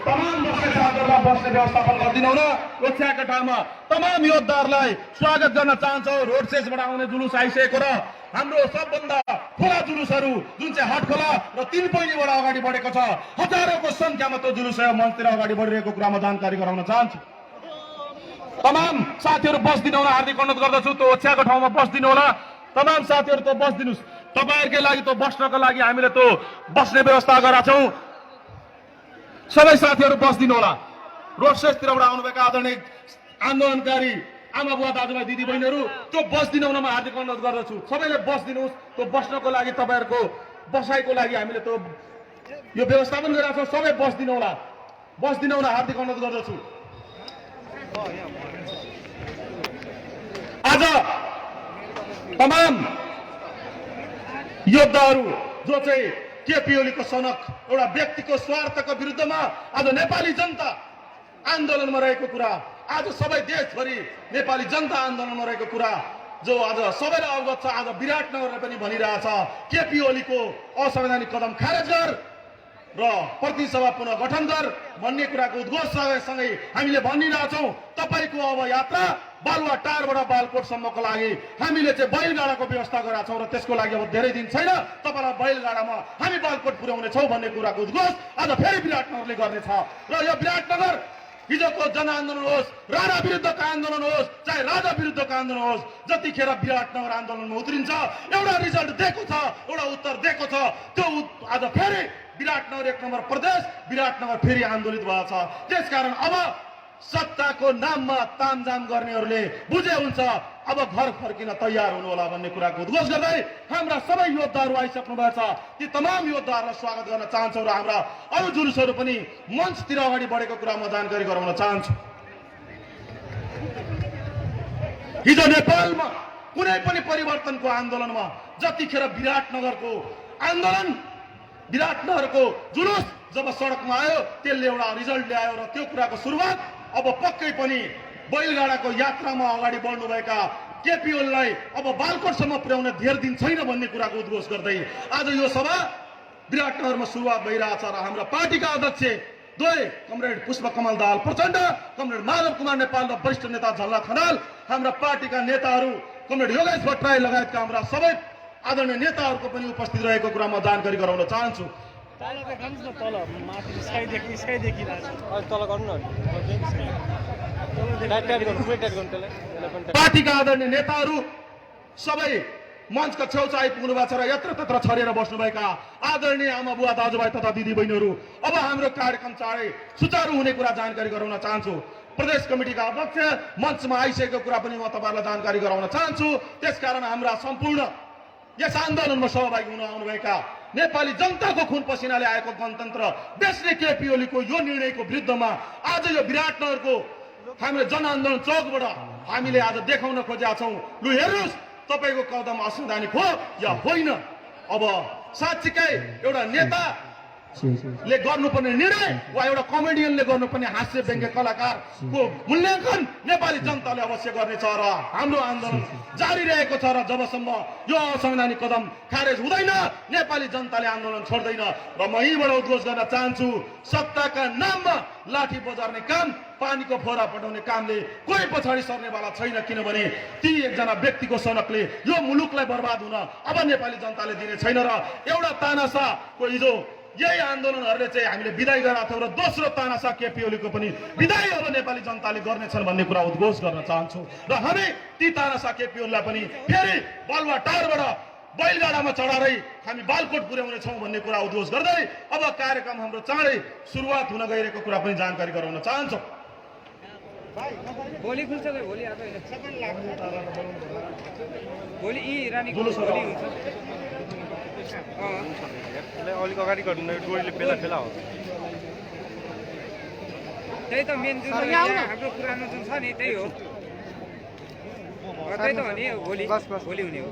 तमाम भ्रष्टाचारलाई बस्ने व्यवस्थापन गरिदिनु न। ओछ्याका ठाउँमा तमाम योद्धाहरूलाई स्वागत गर्न चाहन्छौँ। रोड सेसबाट आउने जुलुस आइसकेको र हाम्रो सबभन्दा ठुला जुलुसहरू जुन चाहिँ हटखोला र 3 पैलीबाट अगाडि बढेको छ, हजारौंको संख्यामा त्यो जुलुस मञ्चतिर अगाडि बढिरहेको कुरामा जानकारी गराउन चाहन्छु। तमाम साथीहरू बस्दिनु होला, हार्दिक अनुरोध गर्दछु। त्यो ओछ्याको ठाउँमा बस्दिनु होला। तमाम साथीहरू त बस्दिनुस्। तपाईहरुकै लागि त बस्नको लागि हामीले त बस्ने व्यवस्था गरेका छौं। सबै साथीहरू बस्दिनु होला। रोड सेसतिरबाट आउनुभएका आदरणीय आन्दोलनकारी आमा बुवा दाजुभाइ दिदी बहिनीहरू त्यो बस्दिनु हुनमा हार्दिक अनुरोध गर्दछु। सबैले बस्दिनुस्। त्यो बस्नको लागि तपाईहरुको बसाइको लागि हामीले त यो व्यवस्थापन गरेका छौं। सबै बस्दिनु होला। बस्दिनु होला, हार्दिक अनुरोध गर्दछु। आज तमाम योद्धाहरू जो चाहिँ केपी ओलीको सनक एउटा व्यक्तिको स्वार्थको विरुद्धमा आज नेपाली जनता आन्दोलनमा रहेको कुरा, आज सबै देशभरि नेपाली जनता आन्दोलनमा रहेको कुरा जो आज सबैलाई अवगत छ। आज विराटनगरले पनि भनिरहेछ केपी ओलीको असंवैधानिक कदम खारेज गर र प्रतिसभा पुनः गठन गर भन्ने कुराको उद्घोष सँगै हामीले भनिरहेछौँ। तपाईको अब यात्रा बालुवा टारबाट बालकोटसम्मको लागि हामीले चाहिँ बैलगाडाको व्यवस्था गरेका छौँ र त्यसको लागि अब धेरै दिन छैन तपाईलाई बैलगाडामा हामी बालकोट पुर्याउने छौँ भन्ने कुराको उद्घोष आज फेरि विराटनगरले गर्नेछ। र यो विराटनगर हिजोको जनआन्दोलन होस्, राणा विरुद्धको आन्दोलन होस्, चाहे राजा विरुद्धको आन्दोलन होस्, जतिखेर विराटनगर आन्दोलनमा उत्रिन्छ एउटा रिजल्ट दिएको छ, एउटा उत्तर दिएको छ। त्यो आज फेरि विराटनगर 1 नम्बर प्रदेश, विराटनगर फेरि आन्दोलित भएको छ। त्यसकारण अब सत्ताको नाममा तामझाम गर्नेहरूले बुझे हुन्छ अब घर फर्किन तयार हुनु होला भन्ने कुराको उद्घोष गर्दै हाम्रा सबै योद्धाहरू आइसक्नु भएको छ। ती तमाम योद्धाहरूलाई स्वागत गर्न चाहन्छौँ र हाम्रा अरू जुलुसहरू पनि मञ्चतिर अगाडि बढेको कुरामा जानकारी गराउन चाहन्छु। हिजो नेपालमा कुनै पनि परिवर्तनको आन्दोलनमा जतिखेर विराटनगरको आन्दोलन, विराटनगरको जुलुस जब सडकमा आयो त्यसले एउटा रिजल्ट ल्यायो र त्यो कुराको सुरुवात अब पक्कै पनि बैलगाडाको यात्रामा अगाडि बढ्नुभएका केपी ओलीलाई अब बालकोटसम्म पुर्याउन धेर दिन छैन भन्ने कुराको उद्घोष गर्दै आज यो सभा विराटनगरमा सुरुवात भइरहेछ र हाम्रा पार्टीका अध्यक्ष दुवै कमरेड पुष्पकमल दाहाल प्रचण्ड, कमरेड माधव कुमार नेपाल र वरिष्ठ नेता झलनाथ खनाल, हाम्रा पार्टीका नेताहरू कमरेड योगेश भट्टराई लगायतका हाम्रा सबै आदरणीय नेताहरूको पनि उपस्थित रहेको कुरामा जानकारी गराउन चाहन्छु। पार्टीका आदरणीय नेताहरू सबै मञ्चका छेउछाउ आइपुग्नु भएको छ र यत्रतत्र छरेर बस्नुभएका आदरणीय आमा बुवा दाजुभाइ तथा दिदी बहिनीहरू अब हाम्रो कार्यक्रम चाँडै सुचारू हुने कुरा जानकारी गराउन चाहन्छु। प्रदेश कमिटीका अध्यक्ष मञ्चमा आइसकेको कुरा पनि म तपाईँहरूलाई जानकारी गराउन चाहन्छु। त्यसकारण हाम्रा सम्पूर्ण यस आन्दोलनमा सहभागी हुन आउनुभएका नेपाली जनताको खुन पसिनाले आएको गणतन्त्र बेच्ने केपी ओलीको यो निर्णयको विरुद्धमा आज यो विराटनगरको हाम्रो जनआन्दोलन चौकबाट हामीले आज देखाउन खोजेका छौँ। लु हेर्नुहोस् तपाईको कदम असंवैधानिक हो या होइन। अब साँच्चीकै एउटा नेताले गर्नुपर्ने निर्णय वा एउटा कमेडियनले गर्नुपर्ने हास्य व्यङ्ग्य कलाकारको मूल्याङ्कन नेपाली जनताले अवश्य गर्नेछ र हाम्रो आन्दोलन जारी रहेको छ र जबसम्म यो असंवैधानिक कदम खारेज हुँदैन नेपाली जनताले आन्दोलन छोड्दैन। र म यहीँबाट उद्घोष गर्न चाहन्छु सत्ताका नाममा लाठी बजार्ने काम, पानीको फोरा पठाउने कामले कोही पछाडि सर्नेवाला छैन। किनभने ती एकजना व्यक्तिको सनकले यो मुलुकलाई बर्बाद हुन अब नेपाली जनताले दिने छैन। र एउटा तानाशाहको हिजो यही आन्दोलनहरूले चाहिँ हामीले विदाई गराएको थियौँ र दोस्रो तानासा केपी ओलीको पनि विदाई अब नेपाली जनताले गर्नेछन् भन्ने कुरा उद्घोष गर्न चाहन्छौँ र हामी ती तानासा केपी ओलीलाई पनि फेरि बालुवा टारबाट बैलगाडामा चढाएरै हामी बालकोट पुर्याउने छौँ भन्ने कुरा उद्घोष गर्दै अब कार्यक्रम हाम्रो चाँडै सुरुवात हुन गइरहेको कुरा पनि जानकारी गराउन चाहन्छौँ। भोलि खुल्छ भोलि आज भोलि यी रानी भोलि हुन्छ अलिक अगाडि गर्नु टोलीले बेला बेला हो त्यही त मेन जुन हाम्रो पुरानो जुन छ नि त्यही हो त्यही त हो नि भोलि भोलि हुने हो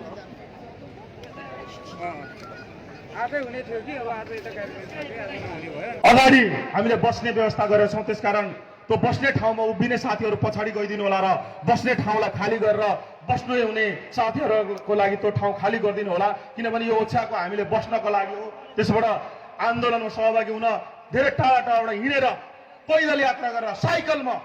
आजै हुने थियो कि अब आज यता कार्यक्रम हुने भयो अगाडि हामीले बस्ने व्यवस्था गरेका छौँ त्यसकारण त्यो बस्ने ठाउँमा उभिने साथीहरू पछाडि गइदिनु होला र बस्ने ठाउँलाई खाली गरेर बस्नु हुने साथीहरूको लागि त्यो ठाउँ खाली गरिदिनु होला किनभने यो ओछ्याको हामीले बस्नको लागि हो। त्यसबाट आन्दोलनमा सहभागी हुन धेरै टाढा टाढाबाट हिँडेर पैदल यात्रा गरेर साइकलमा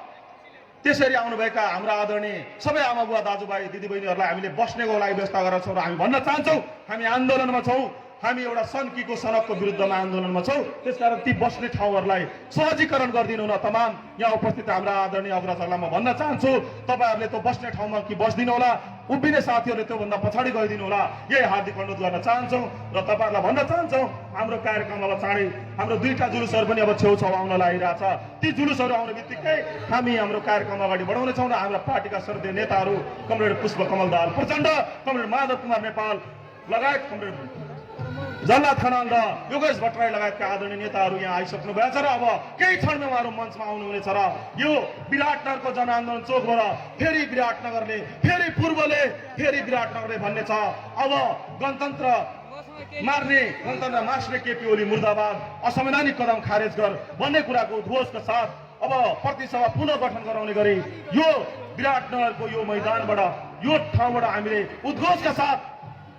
त्यसरी आउनुभएका हाम्रा आदरणीय सबै आमा बुवा दाजुभाइ दिदीबहिनीहरूलाई हामीले बस्नेको लागि व्यवस्था गरेका छौँ र हामी भन्न चाहन्छौँ हामी आन्दोलनमा छौँ हामी एउटा सन्कीको सनकको विरुद्धमा आन्दोलनमा छौँ त्यसकारण ती बस्ने ठाउँहरूलाई सहजीकरण गरिदिनु न तमाम यहाँ उपस्थित हाम्रा आदरणीय अग्रजहरूलाई म भन्न चाहन्छु तपाईँहरूले त्यो बस्ने ठाउँमा कि बस्दिनु होला उभिने साथीहरूले त्योभन्दा पछाडि गइदिनु होला यही हार्दिक अनुरोध गर्न चाहन्छौँ र तपाईँहरूलाई भन्न चाहन्छौँ हाम्रो कार्यक्रम अब चाँडै हाम्रो दुईटा जुलुसहरू पनि अब छेउछाउ आउन लागिरहेछ ती जुलुसहरू आउने बित्तिकै हामी हाम्रो कार्यक्रम अगाडि बढाउनेछौँ र हाम्रा पार्टीका श्रद्धेय नेताहरू कमरेड पुष्पकमल दाहाल प्रचण्ड कमरेड माधव कुमार नेपाल लगायत कमरेड जल्ला खनाल र योगेश भट्टराई लगायतका आदरणीय नेताहरू यहाँ आइसक्नु भएको छ र अब केही क्षणमा उहाँहरू मञ्चमा आउनुहुनेछ र यो विराटनगरको जनआन्दोलन चोकबाट फेरि विराटनगरले फेरि पूर्वले फेरि विराटनगरले भन्ने छ अब गणतन्त्र मार्ने गणतन्त्र मास्ने केपी ओली मुर्दाबाद असंवैधानिक कदम खारेज गर भन्ने कुराको उद्घोषका साथ अब प्रतिसभा पुनः गठन गराउने गरी यो विराटनगरको यो मैदानबाट यो ठाउँबाट हामीले उद्घोषका साथ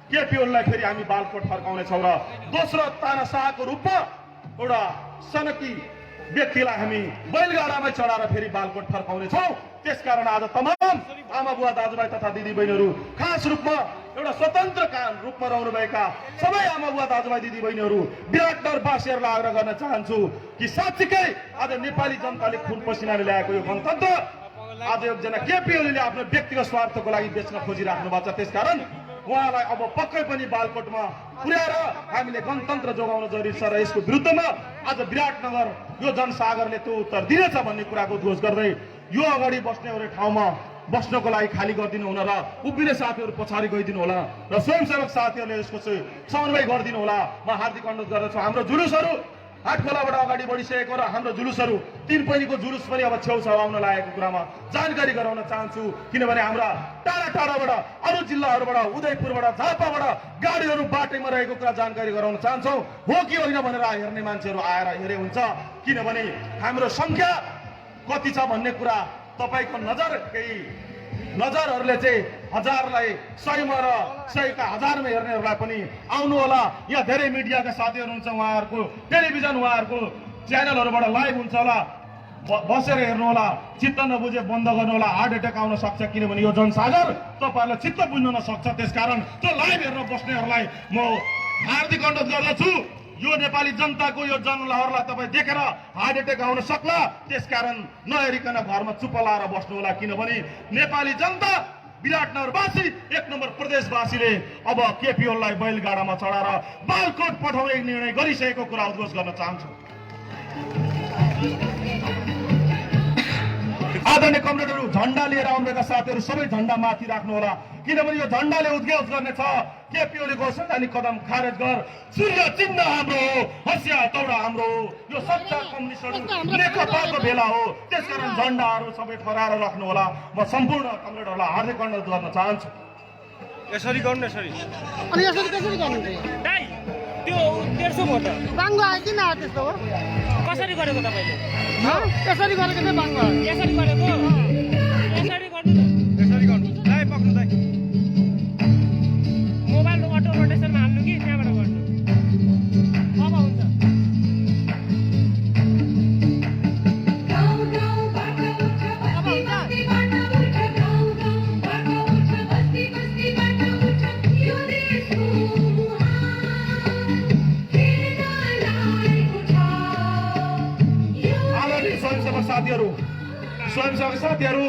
केपी ओलीलाई फेरि हामी बालकोट फर्काउनेछौँ र दोस्रो तानाशाहको रूपमा एउटा सनकी व्यक्तिलाई हामी बैलगाडामा चढाएर फेरि बालकोट फर्काउनेछौँ। त्यसकारण आज तमाम आमा बुवा दाजुभाइ तथा दिदीबहिनीहरू खास रूपमा एउटा स्वतन्त्र रूपमा रहनुभएका सबै आमा बुवा दाजुभाइ दिदीबहिनीहरू विराटनगरवासीहरूलाई आग्रह गर्न चाहन्छु कि साँच्चीकै आज नेपाली जनताले खुन पसिनाले ल्याएको यो गणतन्त्र आज एकजना केपी ओलीले आफ्नो व्यक्तिगत स्वार्थको लागि बेच्न खोजिराख्नु भएको छ। त्यसकारण उहाँलाई अब पक्कै पनि बालकोटमा पुर्याएर हामीले गणतन्त्र जोगाउन जरुरी छ र यसको विरुद्धमा आज विराटनगर यो जनसागरले त्यो उत्तर दिनेछ भन्ने कुराको उद्घोष गर्दै यो अगाडि बस्ने ठाउँमा बस्नको लागि खाली गरिदिनु हुन र उभिने साथीहरू पछाडि गइदिनु होला र स्वयंसेवक साथीहरूले यसको चाहिँ समन्वय गरिदिनु होला म हार्दिक अनुरोध गर्दछु। हाम्रो जुलुसहरू हाटखोलाबाट अगाडि बढिसकेको र हाम्रो जुलुसहरू तीन पहिनीको जुलुस पनि अब छेउछाउ आउन लागेको कुरामा जानकारी गराउन चाहन्छु किनभने हाम्रा टाढा टाढाबाट अरू जिल्लाहरूबाट उदयपुरबाट झापाबाट गाडीहरू बाटैमा रहेको कुरा जानकारी गराउन चाहन्छौँ हो कि होइन भनेर हेर्ने मान्छेहरू आएर हेरे हुन्छ किनभने हाम्रो सङ्ख्या कति छ भन्ने कुरा तपाईँको नजरहरूले चाहिँ हजारलाई सयमा र सयका हजारमा हेर्नेहरूलाई पनि आउनु होला। यहाँ धेरै मिडियाका साथीहरू हुन्छ उहाँहरूको टेलिभिजन उहाँहरूको च्यानलहरूबाट लाइभ हुन्छ होला बसेर हेर्नु होला चित्त नबुझे बन्द गर्नु होला हार्ट एट्याक आउन सक्छ किनभने यो जनसागर तपाईँहरूलाई चित्त बुझ्न नसक्छ। त्यसकारण त्यो लाइभ हेर्न बस्नेहरूलाई म हार्दिक अनुरोध गर्दछु यो नेपाली जनताको यो जनलहरलाई तपाईँ देखेर हार्ट एट्याक आउन सक्ला त्यसकारण नहेरिकन घरमा चुप लाएर बस्नु होला किनभने नेपाली जनता विराटनगरवासी एक नम्बर प्रदेशवासीले अब केपी ओलीलाई बैलगाडामा चढाएर बालकोट पठाउने निर्णय गरिसकेको कुरा उद्घोष गर्न चाहन्छु। आदरणीय कमरेडहरू झण्डा लिएर आउनुभएका साथीहरू सबै झण्डा माथि राख्नु होला किनभने यो झण्डाले उद्घोष गर्नेछ केपी ओलीको संवैधानिक कदम खारेज गर सूर्य चिन्ह हाम्रो हो हँसिया तौडा हाम्रो हो यो सच्चा कम्युनिस्टहरू नेकपाको भेला हो त्यसकारण झण्डाहरू सबै फहराएर राख्नु होला। म सम्पूर्ण कमरेडहरूलाई हार्दिक अनुरोध गर्न चाहन्छु। यसरी गर्नु यसरी अनि यसरी कसरी गर्नु दाइ त्यो 150 भयो त बाङ्गो आयो किन आयो त्यस्तो हो कसरी गरेको तपाईँले यसरी गरेको चाहिँ बाङ्गो आयो यसरी गरेको यसरी गर्नु यसरी गर्नु दाइ पक्नु दाइ मोबाइल अटो रोटेसनमा हाल्नु कि त्यहाँबाट गर्नु अब हुन्छ Bye. स्वयंसेवक साथीहरू,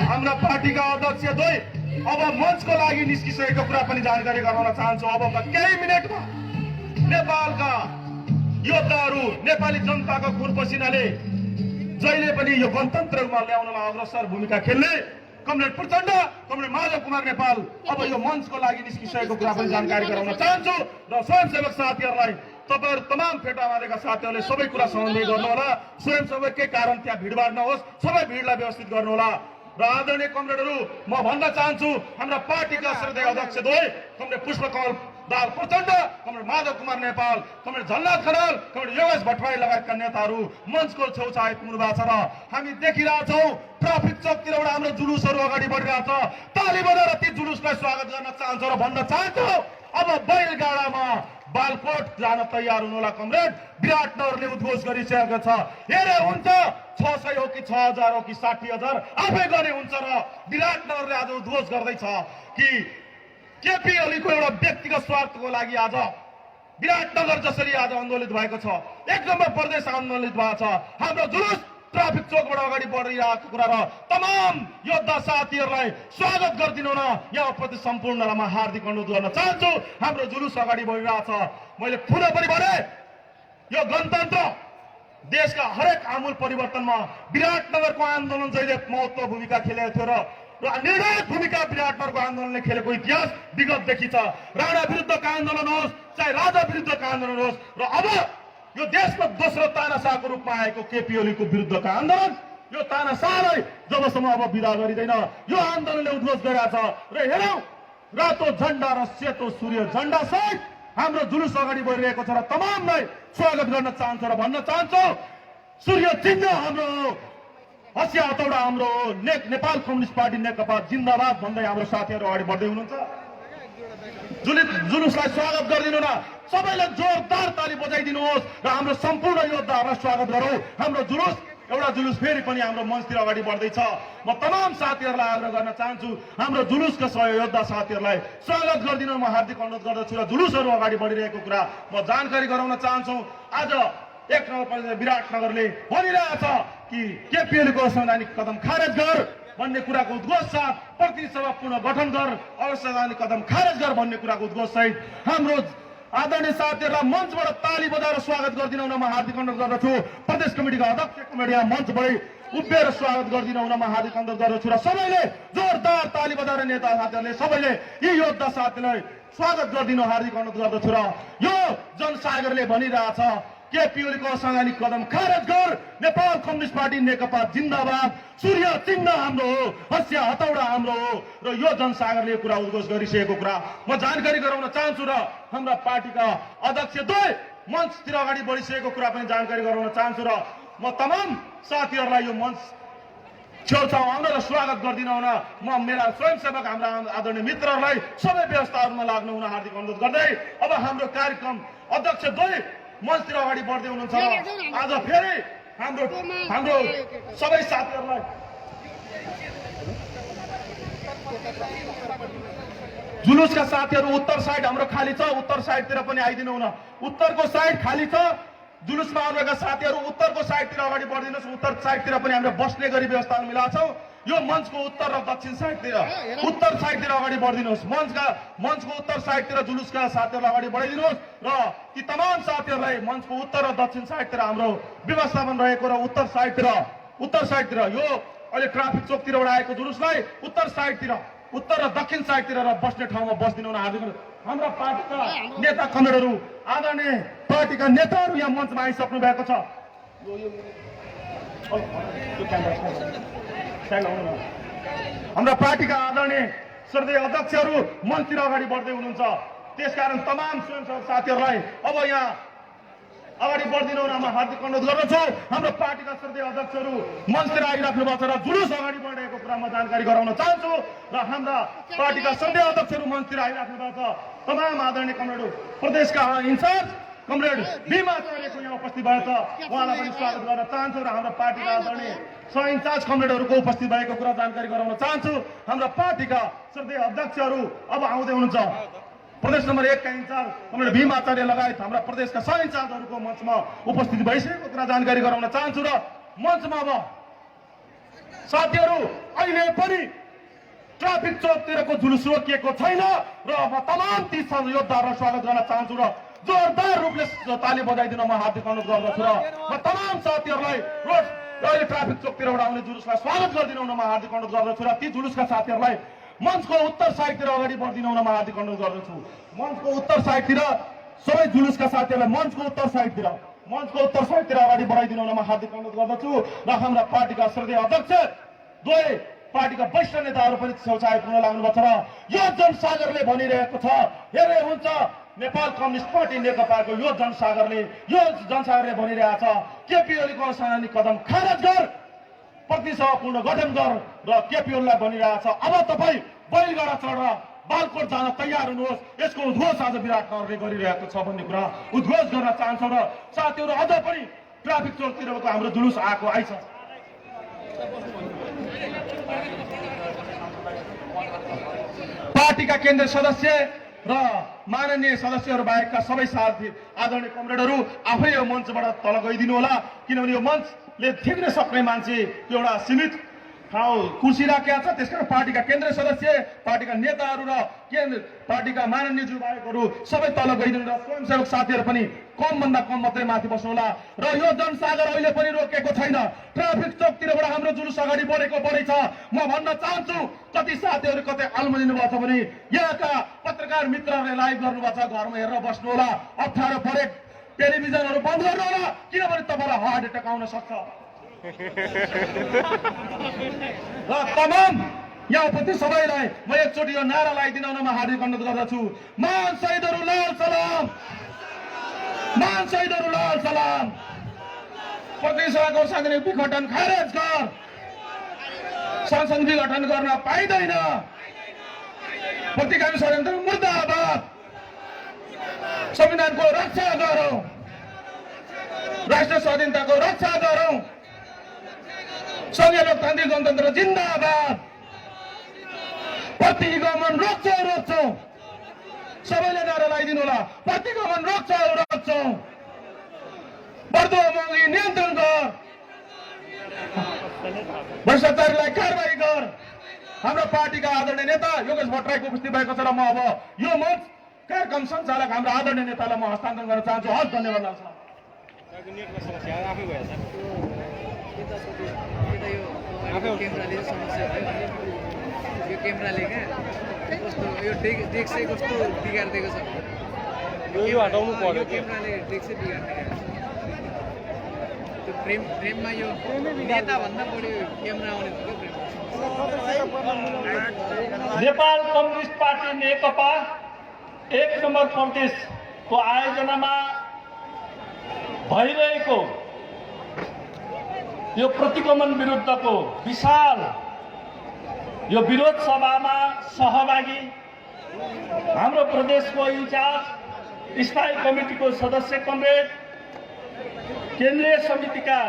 हाम्रा पार्टीका अध्यक्ष दुई अब मञ्चको लागि निस्किसकेको कुरा पनि जानकारी गराउन चाहन्छु। अबका केही मिनटमा नेपालका योद्धाहरू, नेपाली जनताको खुन पसिनाले जहिले पनि यो गणतन्त्रमा ल्याउनमा अग्रसर भूमिका खेल्ने कमरेड प्रचण्ड, कमरेड माधव कुमार नेपाल अब यो मञ्चको लागि निस्किसकेको कुरा पनि जानकारी गराउन चाहन्छु। र स्वयंसेवक साथीहरूलाई, तपाईँहरू तमाम फेटामारेका साथीहरूले सबै कुरा समन्वय गर्नुहोला। स्वयंसेवककै कारण त्यहाँ भिडभाड नहोस्, सबै भिडलाई व्यवस्थित गर्नुहोला। र आदरणीय कमरेडहरू, म भन्न चाहन्छु हाम्रा पार्टीका श्रद्धेय अध्यक्ष दुई comrade Pushpa Kamal Dahal Prachanda, comrade Madhav Kumar Nepal, comrade Jhalanath Khanal, comrade Yogesh Bhattarai लगायतका नेताहरू मञ्चको छेउछाउ आइपुग्नु भएको छ र हामी देखिरहेछौँ ट्राफिक चौकतिरबाट हाम्रो जुलुसहरू अगाडि बढिरहेछ। ताली बजाएर ती जुलुसलाई स्वागत गर्न चाहन्छु र भन्न चाहन्छु अब बैलगाडामा बालकोट जान तयार हुनुहोला। कमरेड विराटनगरले उद्घोष गरिसकेको छ। हेरे हुन्छ 600 हो कि 6000 हो कि 60000 आफै गर्ने हुन्छ र विराटनगरले आज उद्घोष गर्दैछ कि केपी ओलीको एउटा व्यक्तिगत स्वार्थको लागि आज विराटनगर जसरी आज आन्दोलित भएको छ, एक नम्बर प्रदेश आन्दोलित भएको छ। हाम्रो जुलुस ट्राफिक चौकबाट अगाडि बढिरहेको कुरा र तमाम योद्धा साथीहरूलाई स्वागत गरिदिनु न यहाँप्रति सम्पूर्णलाई म हार्दिक अनुरोध गर्न चाहन्छु। हाम्रो जुलुस अगाडि बढिरहेछ। मैले पुनः पनि भने यो गणतन्त्र देशका हरेक आमूल परिवर्तनमा विराटनगरको आन्दोलन जहिले महत्त्व भूमिका खेलेको थियो र निर्णायक भूमिका विराटनगरको आन्दोलनले खेलेको इतिहास विगतदेखि छ। राणा विरुद्धको आन्दोलन होस्, चाहे राजा विरुद्धको आन्दोलन होस्, र अब यो देशमा दोस्रो तानाशाहको रूपमा आएको केपी ओलीको विरुद्धको आन्दोलन, यो तानाशाहलाई जबसम्म अब विदा गरिँदैन यो आन्दोलनले उद्घोष गरेको छ। र हेरौँ रातो झण्डा र सेतो सूर्य झण्डा सहित हाम्रो जुलुस अगाडि बढिरहेको छ र तमामलाई स्वागत गर्न चाहन्छु र भन्न चाहन्छु सूर्य चिन्ह हाम्रो हो, हसिया हतौडा हाम्रो हो, नेपाल कम्युनिस्ट पार्टी नेकपा जिन्दाबाद भन्दै हाम्रो साथीहरू अगाडि बढ्दै हुनुहुन्छ। जुलुसलाई स्वागत गरिदिनु न, सबैले जोरदार ताली बजाइदिनुहोस् र हाम्रो सम्पूर्ण योद्धाहरूलाई स्वागत गरौँ। हाम्रो जुलुस एउटा जुलुस फेरि पनि हाम्रो मञ्चतिर अगाडि बढ्दैछ। म तमाम साथीहरूलाई आग्रह गर्न चाहन्छु हाम्रो जुलुसका सहयोद्धा साथीहरूलाई स्वागत गरिदिनु म हार्दिक अनुरोध गर्दछु र जुलुसहरू अगाडि बढिरहेको कुरा म जानकारी गराउन चाहन्छु। आज एक नम्बर प्रदेश विराटनगरले भनिरहेछ कि केपी ओलीको असंवैधानिक कदम खारेज गर भन्ने कुराको उद्घोष साथ प्रतिनिधि सभा पुनः गठन गर, असंवैधानिक कदम खारेज गर भन्ने कुराको उद्घोष सहित हाम्रो आदरणीय साथीहरूलाई मञ्चबाट ताली बजाएर स्वागत गरिदिनु हुन म हार्दिक अनुरोध गर्दछु। प्रदेश कमिटीका अध्यक्ष कमिटी यहाँ मञ्चबाटै उभिएर स्वागत गरिदिनु हुन म हार्दिक अनुरोध गर्दछु र सबैले जोरदार ताली बजाएर नेता साथीहरूले सबैले यी योद्धा साथीलाई स्वागत गरिदिनु हार्दिक अनुरोध गर्दछु। र यो जनसागरले भनिरहेछ केपी ओलीको असंवैधानिक कदम खारेज गर, नेपाल कम्युनिस्ट पार्टी नेकपा जिन्दाबाद, सूर्य चिन्ह हाम्रो हो, हसिया हतौडा हाम्रो हो र यो जनसागरले कुरा उद्घोष गरिसकेको कुरा म जानकारी गराउन चाहन्छु र हाम्रा पार्टीका अध्यक्ष दुई मञ्चतिर अगाडि बढिसकेको कुरा पनि जानकारी गराउन चाहन्छु र म तमाम साथीहरूलाई यो मञ्च छेउछाउ आउन र स्वागत गरिदिनु हुन म मेरा स्वयंसेवक हाम्रा आदरणीय मित्रहरूलाई सबै व्यवस्थाहरूमा लाग्नु हुन हार्दिक अनुरोध गर्दै अब हाम्रो कार्यक्रम अध्यक्ष दुई मञ्चतिर अगाडि बढ्दै हुनुहुन्छ र आज फेरि हाम्रो सबै साथीहरूलाई जुलुसका साथीहरू उत्तर साइड हाम्रो खाली छ, उत्तर साइडतिर पनि आइदिनु हुन। उत्तरको साइड खाली छ, जुलुसमा आउनुभएका साथीहरू उत्तरको साइडतिर अगाडि बढिदिनुहोस्। उत्तर साइडतिर पनि हामीले बस्ने गरी व्यवस्था मिलाएको छौँ। यो मञ्चको उत्तर र दक्षिण साइडतिर उत्तर साइडतिर अगाडि बढिदिनुहोस्। मञ्चको उत्तर साइडतिर जुलुसका साथीहरूलाई अगाडि बढाइदिनुहोस् र ती तमाम साथीहरूलाई मञ्चको उत्तर र दक्षिण साइडतिर हाम्रो व्यवस्थापन रहेको र उत्तर साइडतिर यो अहिले ट्राफिक चौकतिरबाट आएको जुलुसलाई उत्तर र दक्षिण साइडतिर र बस्ने ठाउँमा बस्दिनु हुन हार्दिक अनुरोध। हाम्रा पार्टीका नेता कमरेडहरू आदरणीय पार्टीका नेताहरू यहाँ मञ्चमा आइसक्नु भएको छ। हाम्रा पार्टीका आदरणीय श्रद्धेय अध्यक्षहरू मञ्चतिर अगाडि बढ्दै हुनुहुन्छ। त्यसकारण तमाम स्वयंसेवक साथीहरूलाई अब यहाँ अगाडि बढिदिनु हुन म हार्दिक अनुरोध गर्दछु। हाम्रो पार्टीका श्रद्धेय अध्यक्षहरू मञ्चतिर आइराख्नु भएको छ र जुलुस अगाडि बढेको कुरामा जानकारी गराउन चाहन्छु र हाम्रा पार्टीका श्रद्धेय अध्यक्षहरू मञ्चतिर आइराख्नु भएको छ। तमाम आदरणीय कमरेड प्रदेशका इन्चार्ज कमरेड भीमा आचार्यको यहाँ उपस्थित भएको छ, उहाँलाई पनि स्वागत गर्न चाहन्छु र हाम्रो पार्टीका आदरणीय सह इन्चार्ज कमरेडहरूको उपस्थित भएको कुरा जानकारी गराउन चाहन्छु। हाम्रा पार्टीका श्रद्धेय अध्यक्षहरू अब आउँदै हुनुहुन्छ। प्रदेश नम्बर 1 का इन्चार्ज कमरेड भीम आचार्य लगायत हाम्रा प्रदेशका सबै इन्चार्जहरूको मञ्चमा उपस्थित भइसकेको कुरा जानकारी गराउन चाहन्छु। र मञ्चमा अब साथीहरू अहिले पनि ट्राफिक चौकतिरको जुलुस रोकिएको छैन र म तमाम 30 योद्धाहरूलाई स्वागत गर्न चाहन्छु र जोरदार रूपले ताली बजाइदिन म हार्दिक अनुरोध गर्दछु र म तमाम साथीहरूलाई रोड अहिले ट्राफिक चौकतिरबाट आउने जुलुसलाई स्वागत गरिदिन म हार्दिक अनुरोध गर्दछु र ती जुलुसका साथीहरूलाई मञ्चको उत्तर साइडतिर अगाडि बढिदिन म हार्दिक अनुरोध गर्दछु। मञ्चको उत्तर साइडतिर सबै जुलुसका साथीहरूलाई मञ्चको उत्तर साइडतिर अगाडि बढाइदिन म हार्दिक अनुरोध गर्दछु र हाम्रा पार्टीका श्रद्धेय अध्यक्ष दुवै पार्टीका वरिष्ठ नेताहरू पनि छेउछाउ पुग्न लाग्नुभएको छ र यो जनसागरले भनिरहेको छ हेरे हुन्छ नेपाल कम्युनिस्ट पार्टी नेकपाको यो जनसागरले भनिरहेको छ केपी ओलीको असंवैधानिक कदम खारेज गर, प्रतिसभापूर्ण गठन गर र केपी ओलीलाई भनिरहेको छ अब तपाईँ बैलगाडा चढेर बालकोट जान तयार हुनुहोस्। यसको उद्घोष आज विराट नगरले गरिरहेको छ भन्ने कुरा उद्घोष गर्न चाहन्छौँ र साथीहरू अझ पनि ट्राफिक चौकतिरको हाम्रो जुलुस आइछ। पार्टीका केन्द्रीय सदस्य र माननीय सदस्यहरू बाहेकका सबै साथी आदरणीय कमरेडहरू आफै यो मञ्चबाट तल गइदिनु होला, किनभने यो मञ्चले थिच्न सक्ने मान्छे एउटा सीमित ठाउँ कुर्सी राखेको छ। त्यसकारण पार्टीका केन्द्रीय सदस्य, पार्टीका नेताहरू र पार्टीका माननीय ज्यू बाहेकहरू सबै तल गइदिनु र स्वयंसेवक साथीहरू पनि कमभन्दा कम मात्रै माथि बस्नु होला र यो जनसागर अहिले पनि रोकेको छैन। ट्राफिक चौकतिरबाट हाम्रो जुलुस अगाडि बढेछ। म भन्न चाहन्छु कति साथीहरू कतै अल्मलिनु भएको छ भने यहाँका पत्रकार मित्रहरूले लाइभ गर्नुभएको छ, घरमा हेरेर बस्नु होला। अप्ठ्यारो परे टेलिभिजनहरू बन्द गर्नु होला, किनभने तपाईँलाई हार्ट एट्याक आउन सक्छ। र तमाम यहाँ उपस्थित सबैलाई म एकचोटि यो नारा लगाइदिन म हार्दिक अनुरोध गर्दछु। महान शहीदहरू लाल सलाम, महान शहीदहरू लाल सलाम। प्रतिसभाको सांसद विघटन खारेज गर, संसद विघटन गर्न पाइँदैन। प्रतिगामी षड्यन्त्र मुर्दाबाद। संविधानको रक्षा गरौँ, राष्ट्र स्वाधीनताको रक्षा गरौँ। संघीय लोकतान्त्रिक गणतन्त्र जिन्दाबाद। प्रतिगमन रोक्छौँ। सबैले नारा लगाइदिनु होला, प्रतिगमन रोक्छौँ। बढ्दो महँगी नियन्त्रण गर, भ्रष्टाचारीलाई कारबाही गर। हाम्रो पार्टीका आदरणीय नेता योगेश भट्टराईको उपस्थित भएको छ र म अब यो मञ्च कार्यक्रम सञ्चालक हाम्रो आदरणीय नेतालाई म हस्तान्तरण गर्न चाहन्छु। हस्, धन्यवाद लाग्छ। यो क्यामेराले क्या कस्तो यो डेक्सै कस्तो बिगारिदिएको छ। यो हटाउनु पर्यो। क्यामेराले डेक्सै बिगारिदिएको छ। त्यो फ्रेममा यो नेताभन्दा बढी क्यामेरा आउने थियो नेपाल कम्युनिस्ट पार्टी नेकपा 1 नम्बर प्रदेशको आयोजनामा भइरहेको यो प्रतिगमन विरुद्धको विशाल यो विरोध सभामा सहभागी हाम्रो प्रदेशको इन्चार्ज, स्थायी कमिटीको सदस्य कमरेड, केन्द्रीय समितिका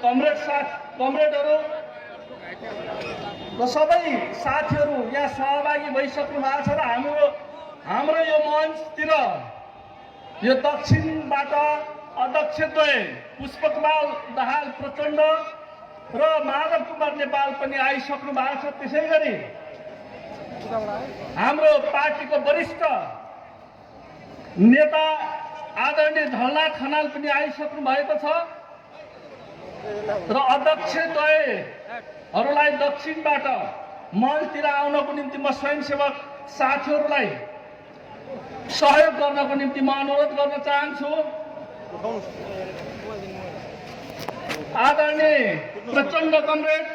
कमरेडहरू र सबै साथीहरू यहाँ सहभागी भइसक्नु भएको छ र हाम्रो यो मञ्चतिर यो दक्षिणबाट अध्यक्षद्वय पुष्पकमल दाहाल प्रचण्ड र माधव कुमार नेपाल पनि आइसक्नु भएको छ। त्यसै गरी हाम्रो पार्टीको वरिष्ठ नेता आदरणीय झलनाथ खनाल पनि आइसक्नु भएको छ र अध्यक्षद्वयहरूलाई दक्षिणबाट मञ्चतिर आउनको निम्ति म स्वयंसेवक साथीहरूलाई सहयोग गर्नको निम्ति म अनुरोध गर्न चाहन्छु। आदरणीय प्रचण्ड कमरेड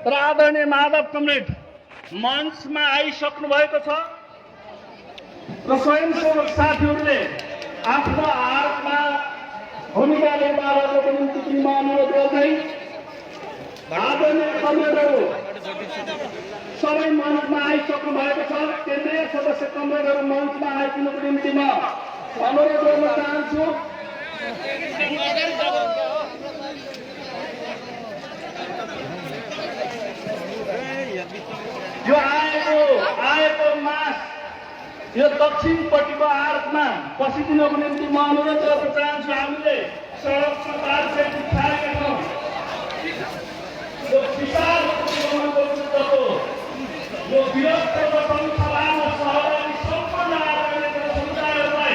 र आदरणीय माधव कमरेड मञ्चमा आइसक्नु भएको छ र स्वयंसेवक साथीहरूले आफ्नो हातमा भूमिका निर्वाह गर्नको निम्ति म अनुरोध गर्दै आदरणीय कमरेडहरू सबै मञ्चमा आइसक्नु भएको छ। केन्द्रीय सदस्य कमरेडहरू मञ्चमा आइदिनुको निम्ति म अनुरोध गर्न चाहन्छु। यो आएको मास यो दक्षिणपट्टि सडकमा पसिदिनको निम्ति म अनुरोध गर्न चाहन्छु। हामीले सडकमा बाटो उठाएका छौँ। यो विशाल प्रतिबन्धको विरुद्धको यो विरोध प्रदर्शन सभामा सहभागी सम्पूर्ण आदरणीय जनसमुदायहरूलाई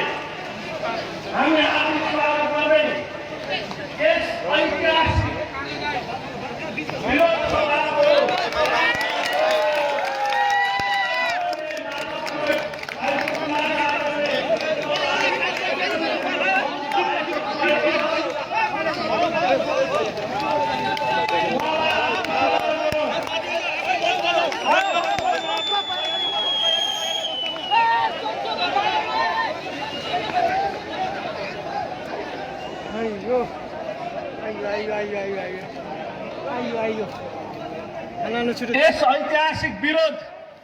हामी हार्दिक स्वागत गर्दै यस ऐतिहासिक विरोध सभाको यस ऐतिहासिक विरोध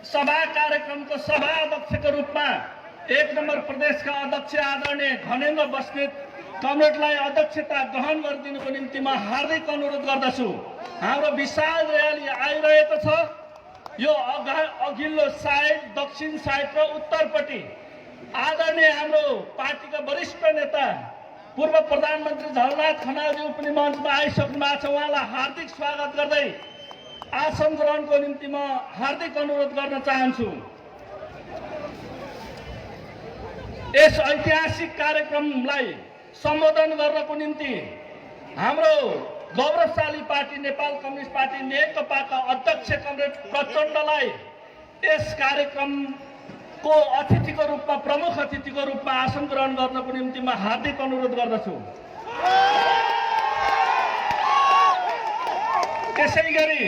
सभा कार्यक्रमको सभाध्यक्षको रूपमा 1 नम्बर प्रदेशका अध्यक्ष आदरणीय घनेन्द्र बस्नेत कमरेडलाई अध्यक्षता ग्रहण गरिदिनुको निम्ति म हार्दिक अनुरोध गर्दछु। हाम्रो विशाल र्याली आइरहेको छ। यो अघिल्लो साइड, दक्षिण साइड र उत्तरपट्टि आदरणीय हाम्रो पार्टीका वरिष्ठ नेता पूर्व प्रधानमन्त्री झलनाथ खनालज्यू पनि मञ्चमा आइसक्नु भएको छ। उहाँलाई हार्दिक स्वागत गर्दै आसन ग्रहणको निम्ति म हार्दिक अनुरोध गर्न चाहन्छु। यस ऐतिहासिक कार्यक्रमलाई सम्बोधन गर्नको निम्ति हाम्रो गौरवशाली पार्टी नेपाल कम्युनिस्ट पार्टी नेकपाका अध्यक्ष कमरेड प्रचण्डलाई यस कार्यक्रमको अतिथिको रूपमा, प्रमुख अतिथिको रूपमा आसन ग्रहण गर्नको निम्ति म हार्दिक अनुरोध गर्दछु। त्यसै गरी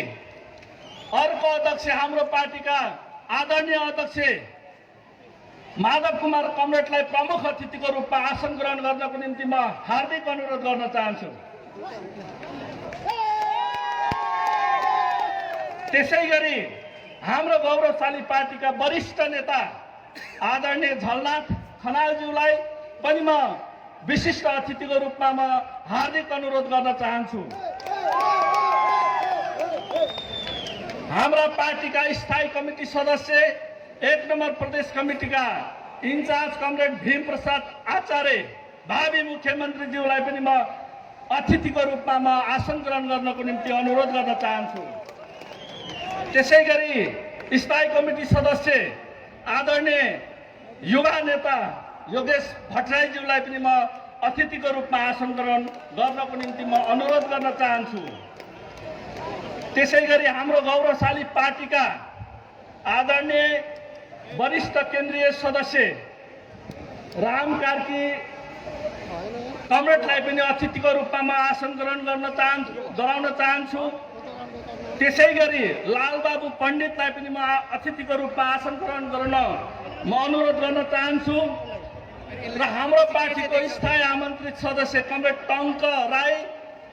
अर्को अध्यक्ष हाम्रो पार्टीका आदरणीय अध्यक्ष माधव कुमार कमरेडलाई प्रमुख अतिथिको रूपमा आसन ग्रहण गर्नको निम्ति म हार्दिक अनुरोध गर्न चाहन्छु। त्यसै गरी हाम्रो गौरवशाली पार्टीका वरिष्ठ नेता आदरणीय झलनाथ खनालज्यूलाई पनि म विशिष्ट अतिथिको रूपमा म हार्दिक अनुरोध गर्न चाहन्छु। हाम्रा पार्टीका स्थायी कमिटी सदस्य 1 नम्बर प्रदेश कमिटीका इन्चार्ज कमरेड भीम प्रसाद आचार्य भावी मुख्यमन्त्रीज्यूलाई पनि म अतिथिको रूपमा म आसन ग्रहण गर्नको निम्ति अनुरोध गर्न चाहन्छु। त्यसै गरी स्थायी कमिटी सदस्य आदरणीय युवा नेता योगेश भट्टराईज्यूलाई पनि म अतिथिको रूपमा आसन ग्रहण गर्नको निम्ति म अनुरोध गर्न चाहन्छु। त्यसै गरी हाम्रो गौरवशाली पार्टीका आदरणीय वरिष्ठ केन्द्रीय सदस्य राम कार्की कमरेडलाई पनि अतिथिको रूपमा म आसन ग्रहण गराउन चाहन्छु। त्यसै गरी लालबाबु पण्डितलाई पनि म अतिथिको रूपमा आसन ग्रहण गर्न म अनुरोध गर्न चाहन्छु। र हाम्रो पार्टीको स्थायी आमन्त्रित सदस्य कमरेड टङ्क राई,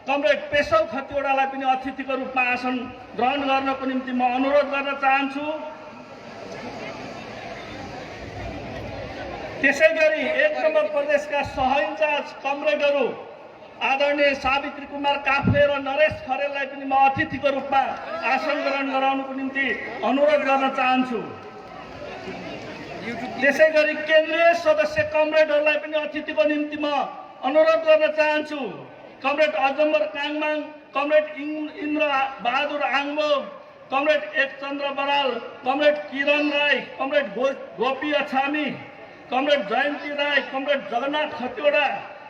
कमरेड पेशव खतिवडालाई पनि अतिथिको रूपमा आसन ग्रहण गर्नको निम्ति म अनुरोध गर्न चाहन्छु। त्यसै गरी 1 नम्बर प्रदेशका सह इन्चार्ज कमरेडहरू आदरणीय सावित्री कुमार काफ्ले र नरेश खरेललाई पनि म अतिथिको रूपमा आसन ग्रहण गराउनको निम्ति अनुरोध गर्न चाहन्छु। त्यसै गरी केन्द्रीय सदस्य कमरेडहरूलाई पनि अतिथिको निम्ति म अनुरोध गर्न चाहन्छु। Comrade अजम्बर काङमाङ, comrade Indra Bahadur आङबो, comrade एकचन्द्र Baral, comrade किरण राई, कमरेड गोपी अछामी, कमरेड जयन्ती राई, कमरेड जगन्नाथ खतिवडा,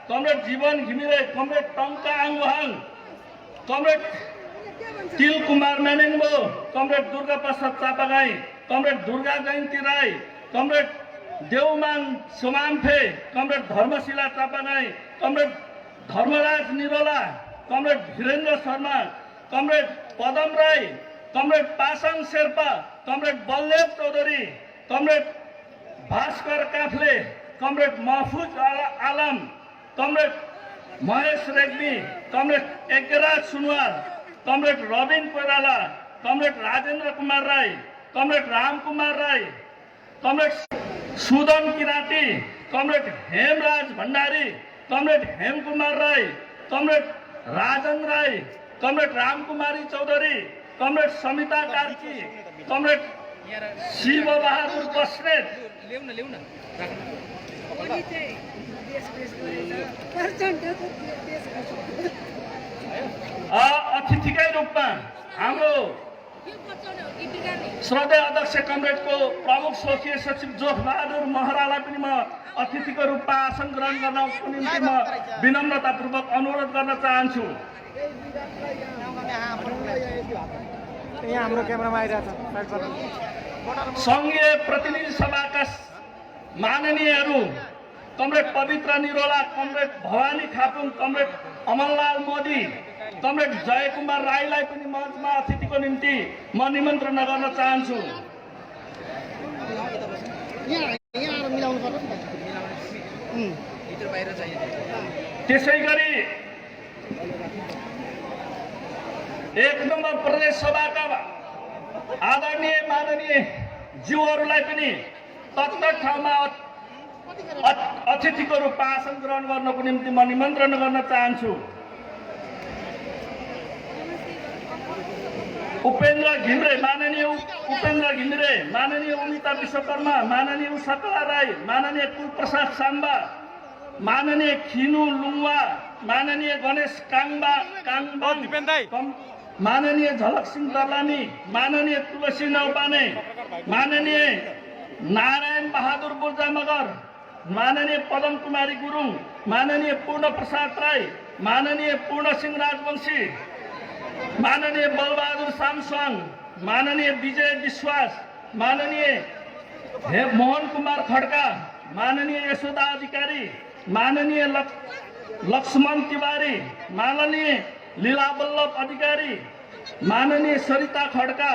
कमरेड जीवन घिमिरे, कमरेड टङ्का आङवाहाङ, कमरेड तिल कुमार मेनेङ्बो, कमरेड दुर्गा प्रसाद चापागाई, कमरेड दुर्गा जयन्ती Rai, comrade Devman सोमाम्फे, comrade Dharamshila Chapagain, comrade Dharmaraj Nirola, comrade Birendra Sharma, comrade Padam Rai, comrade Pasang Sherpa, comrade Baldev Chaudhary, comrade Bhaskar Kafle, comrade महफुज आलम, comrade Mahesh Regmi, comrade Yagyaraj Sunuwar, comrade Rabin Koirala, comrade Rajendra Kumar Rai, comrade Ram Kumar Rai, comrade Sudan Kirati, comrade Hemraj Bhandari, comrade Hemkumar Rai, comrade Rajan Rai, comrade Ramkumari Chaudhary, comrade Samita Karki, comrade Shiva Bahadur Basnet, अतिथिकै रूपमा हाम्रो श्रद्धेय अध्यक्ष कमरेडको प्रमुख स्वकीय सचिव जोखबहादुर महरालाई पनि म अतिथिको रूपमा आसन ग्रहण गर्नको निम्ति म विनम्रतापूर्वक अनुरोध गर्न चाहन्छु। यहाँ हाम्रो क्यामेरामा आइरहेछ। सङ्घीय प्रतिनिधि सभाका माननीयहरू comrade Pavitra Nirola, comrade Bhawani Khapung, comrade Amanlal Modi, comrade Jaykumar राईलाई पनि मञ्चमा अतिथिको निम्ति म निमन्त्रण गर्न चाहन्छु। त्यसै गरी 1 नम्बर प्रदेश सभाका आदरणीय माननीय ज्यूहरूलाई पनि तत्तर ठाउँमा अतिथिको रूपमा आसन ग्रहण गर्नको निम्ति म निमन्त्रण गर्न चाहन्छु। उपेन्द्र घिम्रे, माननीय उपेन्द्र घिम्रे, माननीय उमिता विश्वकर्मा, माननीय सकला राई, माननीय कुलप्रसाद साम्बा, माननीय खिनु लुङवा, माननीय गणेश काङबा, माननीय झलक सिंह दर्लानी, माननीय तुलसी नौपाने, माननीय नारायण बहादुर बुर्जा मगर, माननीय पदम कुमारी गुरुङ, माननीय पूर्ण प्रसाद राई, माननीय पूर्ण सिंह राजवंशी, माननीय बलबहादुर सामस्वाङ, माननीय विजय विश्वास, माननीय मोहन कुमार खड्का, माननीय यशोदा अधिकारी, माननीय लक्ष्मण तिवारी, माननीय लीला बल्लभ अधिकारी, माननीय सरिता खड्का,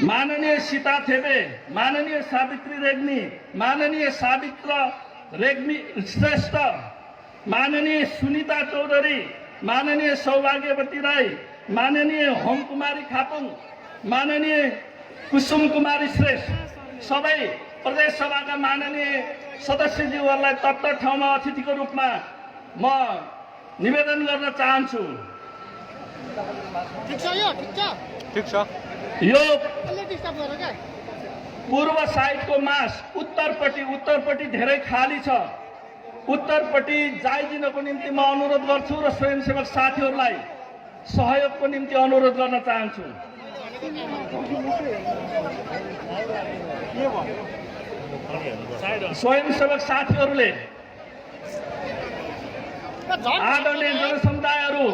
माननीय सीता थेबे, माननीय सावित्री रेग्मी, माननीय सावित्र रेग्मी श्रेष्ठ, माननीय सुनीता चौधरी, माननीय सौभाग्यवती राई, माननीय होम कुमारी खापुङ, माननीय कुसुम कुमारी श्रेष्ठ, सबै प्रदेश सभाका माननीय सदस्यज्यूहरूलाई तत्तर ठाउँमा अतिथिको रूपमा म निवेदन गर्न चाहन्छु। ठिक छ। यो पूर्व साइडको मास उत्तरपट्टि धेरै खाली छ। उत्तरपट्टि जाइदिनको निम्ति म अनुरोध गर्छु र स्वयंसेवक साथीहरूलाई सहयोगको निम्ति अनुरोध गर्न चाहन्छु। स्वयंसेवक साथीहरूले आदरणीय जनसमुदायहरू,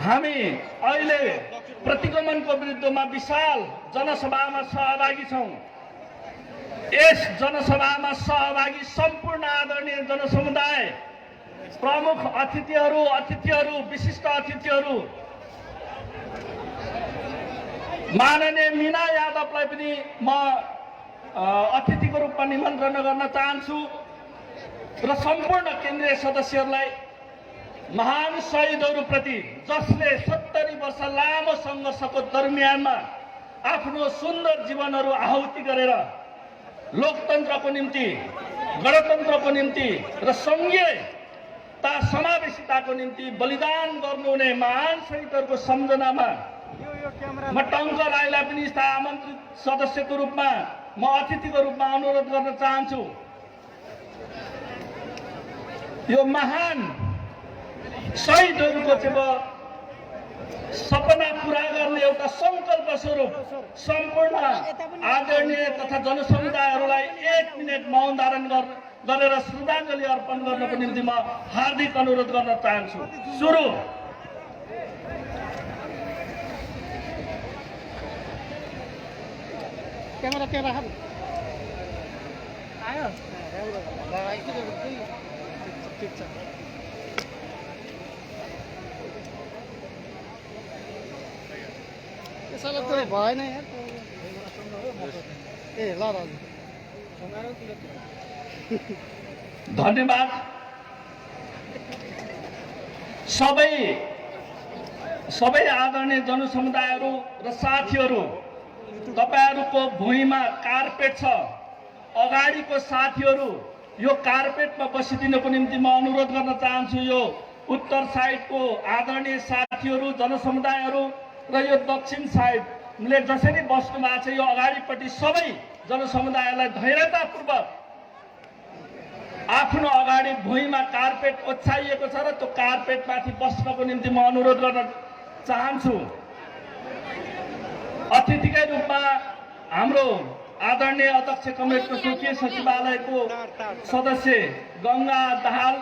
हामी अहिले प्रतिगमनको विरुद्धमा विशाल जनसभामा सहभागी छौँ। यस जनसभामा सहभागी सम्पूर्ण आदरणीय जनसमुदाय, प्रमुख अतिथिहरू, विशिष्ट अतिथिहरू, माननीय मीना यादवलाई पनि म अतिथिको रूपमा निमन्त्रण गर्न चाहन्छु र सम्पूर्ण केन्द्रीय सदस्यहरूलाई महान शहीदहरूप्रति जसले 70 वर्ष लामो सङ्घर्षको दरमियानमा आफ्नो सुन्दर जीवनहरू आहुति गरेर लोकतन्त्रको निम्ति, गणतन्त्रको निम्ति र सङ्घीयता समावेशिताको निम्ति बलिदान गर्नुहुने महान शहीदहरूको सम्झनामा म टङ्क राईलाई पनि आमन्त्रित सदस्यको रूपमा म अतिथिको रूपमा अनुरोध गर्न चाहन्छु। यो महान शहीदहरूको चाहिँ सपना पूरा गर्ने एउटा सङ्कल्प स्वरूप सम्पूर्ण आदरणीय तथा जनसमुदायहरूलाई 1 मिनेट मौन धारण गरेर श्रद्धाञ्जली अर्पण गर्नको निम्ति म हार्दिक अनुरोध गर्न चाहन्छु। सुरु। क्यामेरा त्यहाँ राख। आयो ठिक छ। त्यसैले त भएन यार। ए ल ल। धन्यवाद। सबै आदरणीय जनसमुदायहरू र साथीहरू, तपाईहरूको भुइँमा कार्पेट छ। अगाडिको साथीहरू यो कार्पेटमा बसिदिनको निम्ति म अनुरोध गर्न चाहन्छु। यो उत्तर साइडको आदरणीय साथीहरू, जनसमुदायहरू र यो दक्षिण साइडले जसरी बस्नु भएको छ, यो अगाडिपट्टि सबै जनसमुदायलाई धैर्यतापूर्वक आफ्नो अगाडि भुइँमा कार्पेट ओछ्याइएको छ र त्यो कार्पेटमाथि बस्नको निम्ति म अनुरोध गर्न चाहन्छु। अतिथिकै रूपमा हाम्रो आदरणीय अध्यक्ष कमरेडको स्वकीय सचिवालयको सदस्य गङ्गा दाहाल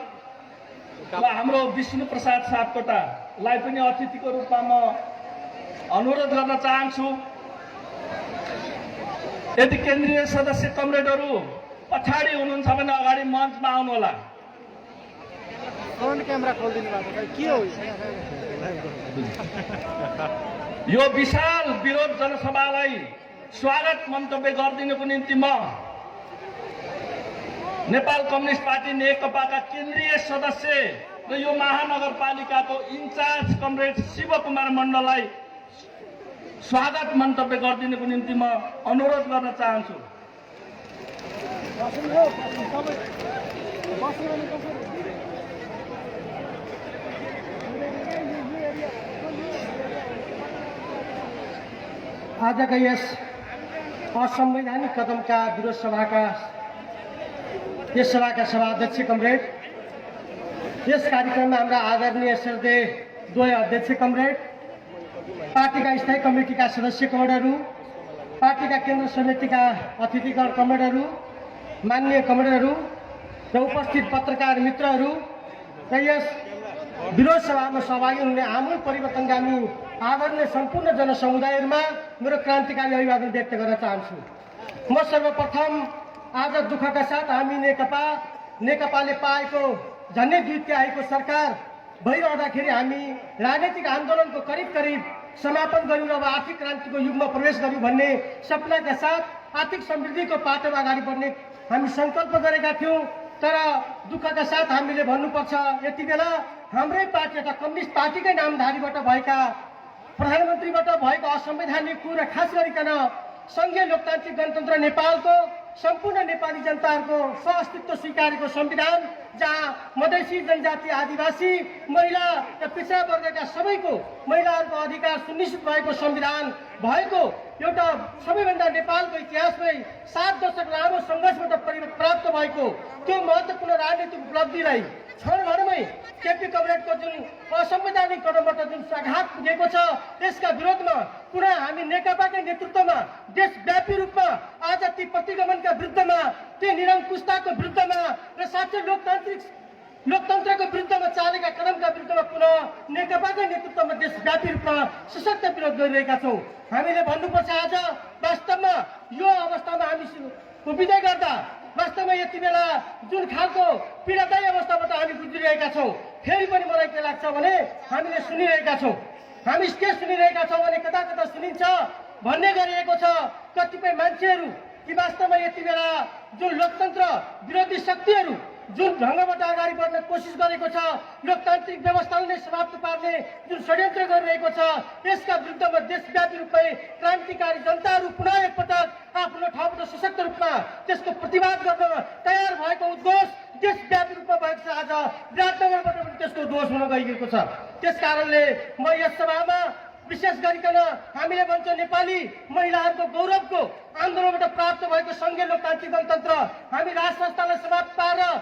र हाम्रो विष्णु प्रसाद सापकोटालाई पनि अतिथिको रूपमा म अनुरोध गर्न चाहन्छु। यदि केन्द्रीय सदस्य कमरेडहरू पछाडि हुनुहुन्छ भने अगाडि मञ्चमा आउनुहोला। फ्रन्ट क्यामेरा खोलिदिनु भएको खै के हो यो विशाल विरोध जनसभालाई स्वागत मन्तव्य गरिदिनुको निम्ति म नेपाल कम्युनिस्ट पार्टी नेकपाका केन्द्रीय सदस्य र यो महानगरपालिकाको इन्चार्ज कमरेड शिवकुमार मण्डललाई स्वागत मन्तव्य गरिदिनुको निम्ति म अनुरोध गर्न चाहन्छु। आजका यस असंवैधानिक कदमका विरोध सभाका यस सभाका सभाध्यक्ष कमरेड, यस कार्यक्रममा हाम्रा आदरणीय श्रद्धेय द्वय अध्यक्ष कमरेड, पार्टीका स्थायी कमिटीका सदस्य कमरेडहरू, पार्टीका केन्द्र समितिका अतिथिगण कमरेडहरू, माननीय कमरेडहरू र उपस्थित पत्रकार मित्रहरू र यस विरोध सभामा सहभागी हुने आमूल परिवर्तनगामी आदरणीय सम्पूर्ण जनसमुदायहरूमा मेरो क्रान्तिकारी अभिवादन व्यक्त गर्न चाहन्छु। म सर्वप्रथम आज दुःखका साथ हामी नेकपाले पाएको झन्डै 2 तिहाईको सरकार भइरहँदाखेरि हामी राजनीतिक आन्दोलनको करिब समापन गर्यौँ र अब आर्थिक क्रान्तिको युगमा प्रवेश गर्यौँ भन्ने सपनाका साथ आर्थिक समृद्धिको पाटोमा अगाडि बढ्ने हामी सङ्कल्प गरेका थियौँ। तर दुःखका साथ हामीले भन्नुपर्छ, यति बेला हाम्रै पार्टी अर्थात् कम्युनिस्ट पार्टीकै नामधारीबाट भएका प्रधानमन्त्रीबाट भएको असंवैधानिक कुरा खास गरिकन सङ्घीय लोकतान्त्रिक गणतन्त्र नेपालको सम्पूर्ण नेपाली जनताहरूको सहअस्तित्व स्वीकारेको संविधान, जहाँ मधेसी जनजाति, आदिवासी, महिला र पिछडा वर्गका सबैको महिलाहरूको अधिकार सुनिश्चित भएको संविधान भएको एउटा सबैभन्दा नेपालको इतिहासमै 7 दशक लामो सङ्घर्षबाट प्राप्त भएको त्यो महत्त्वपूर्ण राजनीतिक उपलब्धिलाई क्षणभरमै केपी कमरेडको जुन असंवैधानिक कदमबाट जुन आघात पुगेको छ, त्यसका विरोधमा पुनः हामी नेकपाकै नेतृत्वमा देशव्यापी रूपमा आज ती प्रतिगमनका विरुद्धमा, ती निरङ्कुशताको विरुद्धमा र साँच्चै लोकतन्त्रको विरुद्धमा चालेका कदमका विरुद्धमा पुनः नेकपाकै नेतृत्वमा देशव्यापी रूपमा सशक्त विरोध गरिरहेका छौँ। हामीले भन्नुपर्छ, आज वास्तवमा यो अवस्थामा हामी उभिँदै गर्दा वास्तवमा यति बेला जुन खालको पीडादायी अवस्थाबाट हामी गुज्रिरहेका छौँ, फेरि पनि मलाई के लाग्छ भने हामीले सुनिरहेका छौँ। हामी के सुनिरहेका छौँ भने कता कता सुनिन्छ भन्ने गरिएको छ कतिपय मान्छेहरू कि वास्तवमा यति बेला जुन लोकतन्त्र विरोधी शक्तिहरू जुन ढङ्गबाट अगाडि बढ्न कोसिस गरेको छ, लोकतान्त्रिक व्यवस्थालाई नै समाप्त पार्ने जुन षड्यन्त्र गरिरहेको छ, यसका विरुद्धमा देशव्यापी रूपमै क्रान्तिकारी जनताहरू पुनः एकपटक आफ्नो ठाउँबाट सशक्त रूपमा त्यसको प्रतिवाद गर्न तयार भएको उद्घोष देशव्यापी रूपमा भएको छ। आज विराटनगरबाट पनि त्यसको उद्घोष हुन गइरहेको छ। त्यसकारणले म यस सभामा विशेष गरिकन हामीले भन्छौँ नेपाली महिलाहरूको गौरवको आन्दोलनबाट प्राप्त भएको सङ्घीय लोकतान्त्रिक गणतन्त्र हामी राज संस्थालाई समाप्त पारेर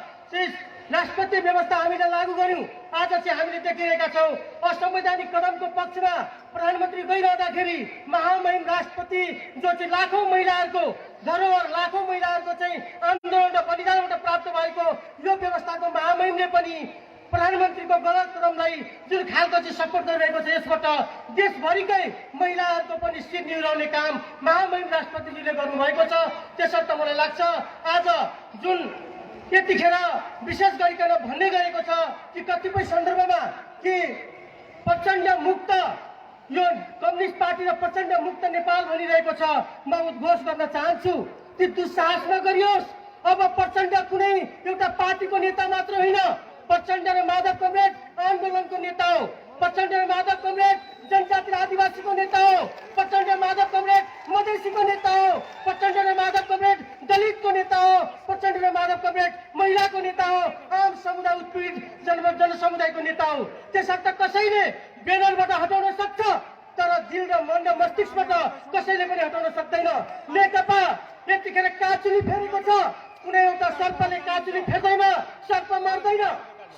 राष्ट्रपति व्यवस्था हामीले लागू गर्यौँ। आज चाहिँ हामीले देखिरहेका छौँ असंवैधानिक कदमको पक्षमा प्रधानमन्त्री गइरहँदाखेरि महामहिम राष्ट्रपति जो चाहिँ लाखौँ महिलाहरूको धरोहर, लाखौँ महिलाहरूको चाहिँ आन्दोलन र बलिदानबाट प्राप्त भएको यो व्यवस्थाको महामहिमले पनि प्रधानमन्त्रीको गलत कदमलाई जुन खालको चाहिँ सपोर्ट गरिरहेको छ, यसबाट देशभरिकै महिलाहरूको पनि सिट निहुराउने काम महामहिम राष्ट्रपतिजीले गर्नुभएको छ। त्यसर्थ मलाई लाग्छ आज जुन यतिखेर विशेष गरिकन भन्ने गरेको छ कि कतिपय सन्दर्भमा कि प्रचण्ड मुक्त यो कम्युनिस्ट पार्टी र प्रचण्ड मुक्त नेपाल भनिरहेको छ, म उद्घोष गर्न चाहन्छु कि दुस्साहस नगरियोस्। अब प्रचण्ड कुनै एउटा पार्टीको नेता मात्र होइन, प्रचण्ड र माधव कमरेड आन्दोलनको नेता हो, प्रचण्ड र माधव कमरेड जनजाति आदिवासीको नेता हो, प्रचण्ड र माधव कमरेड मधेसीको नेता हो, प्रचण्ड र माधव कमरेड दलितको नेता हो, प्रचण्ड र माधव कमरेड महिलाको नेता हो, आम समुदाय उत्पीडित जनसमुदायको नेता हो। त्यसर्थ कसैले ब्यानरबाट हटाउन सक्छ, तर दिल र मन र मस्तिष्कबाट कसैले पनि हटाउन सक्दैन। नेकपा यतिखेर काचुली फेरेको छ, कुनै एउटा सर्पले काँचुली फेर्दैन, सर्प मर्दैन,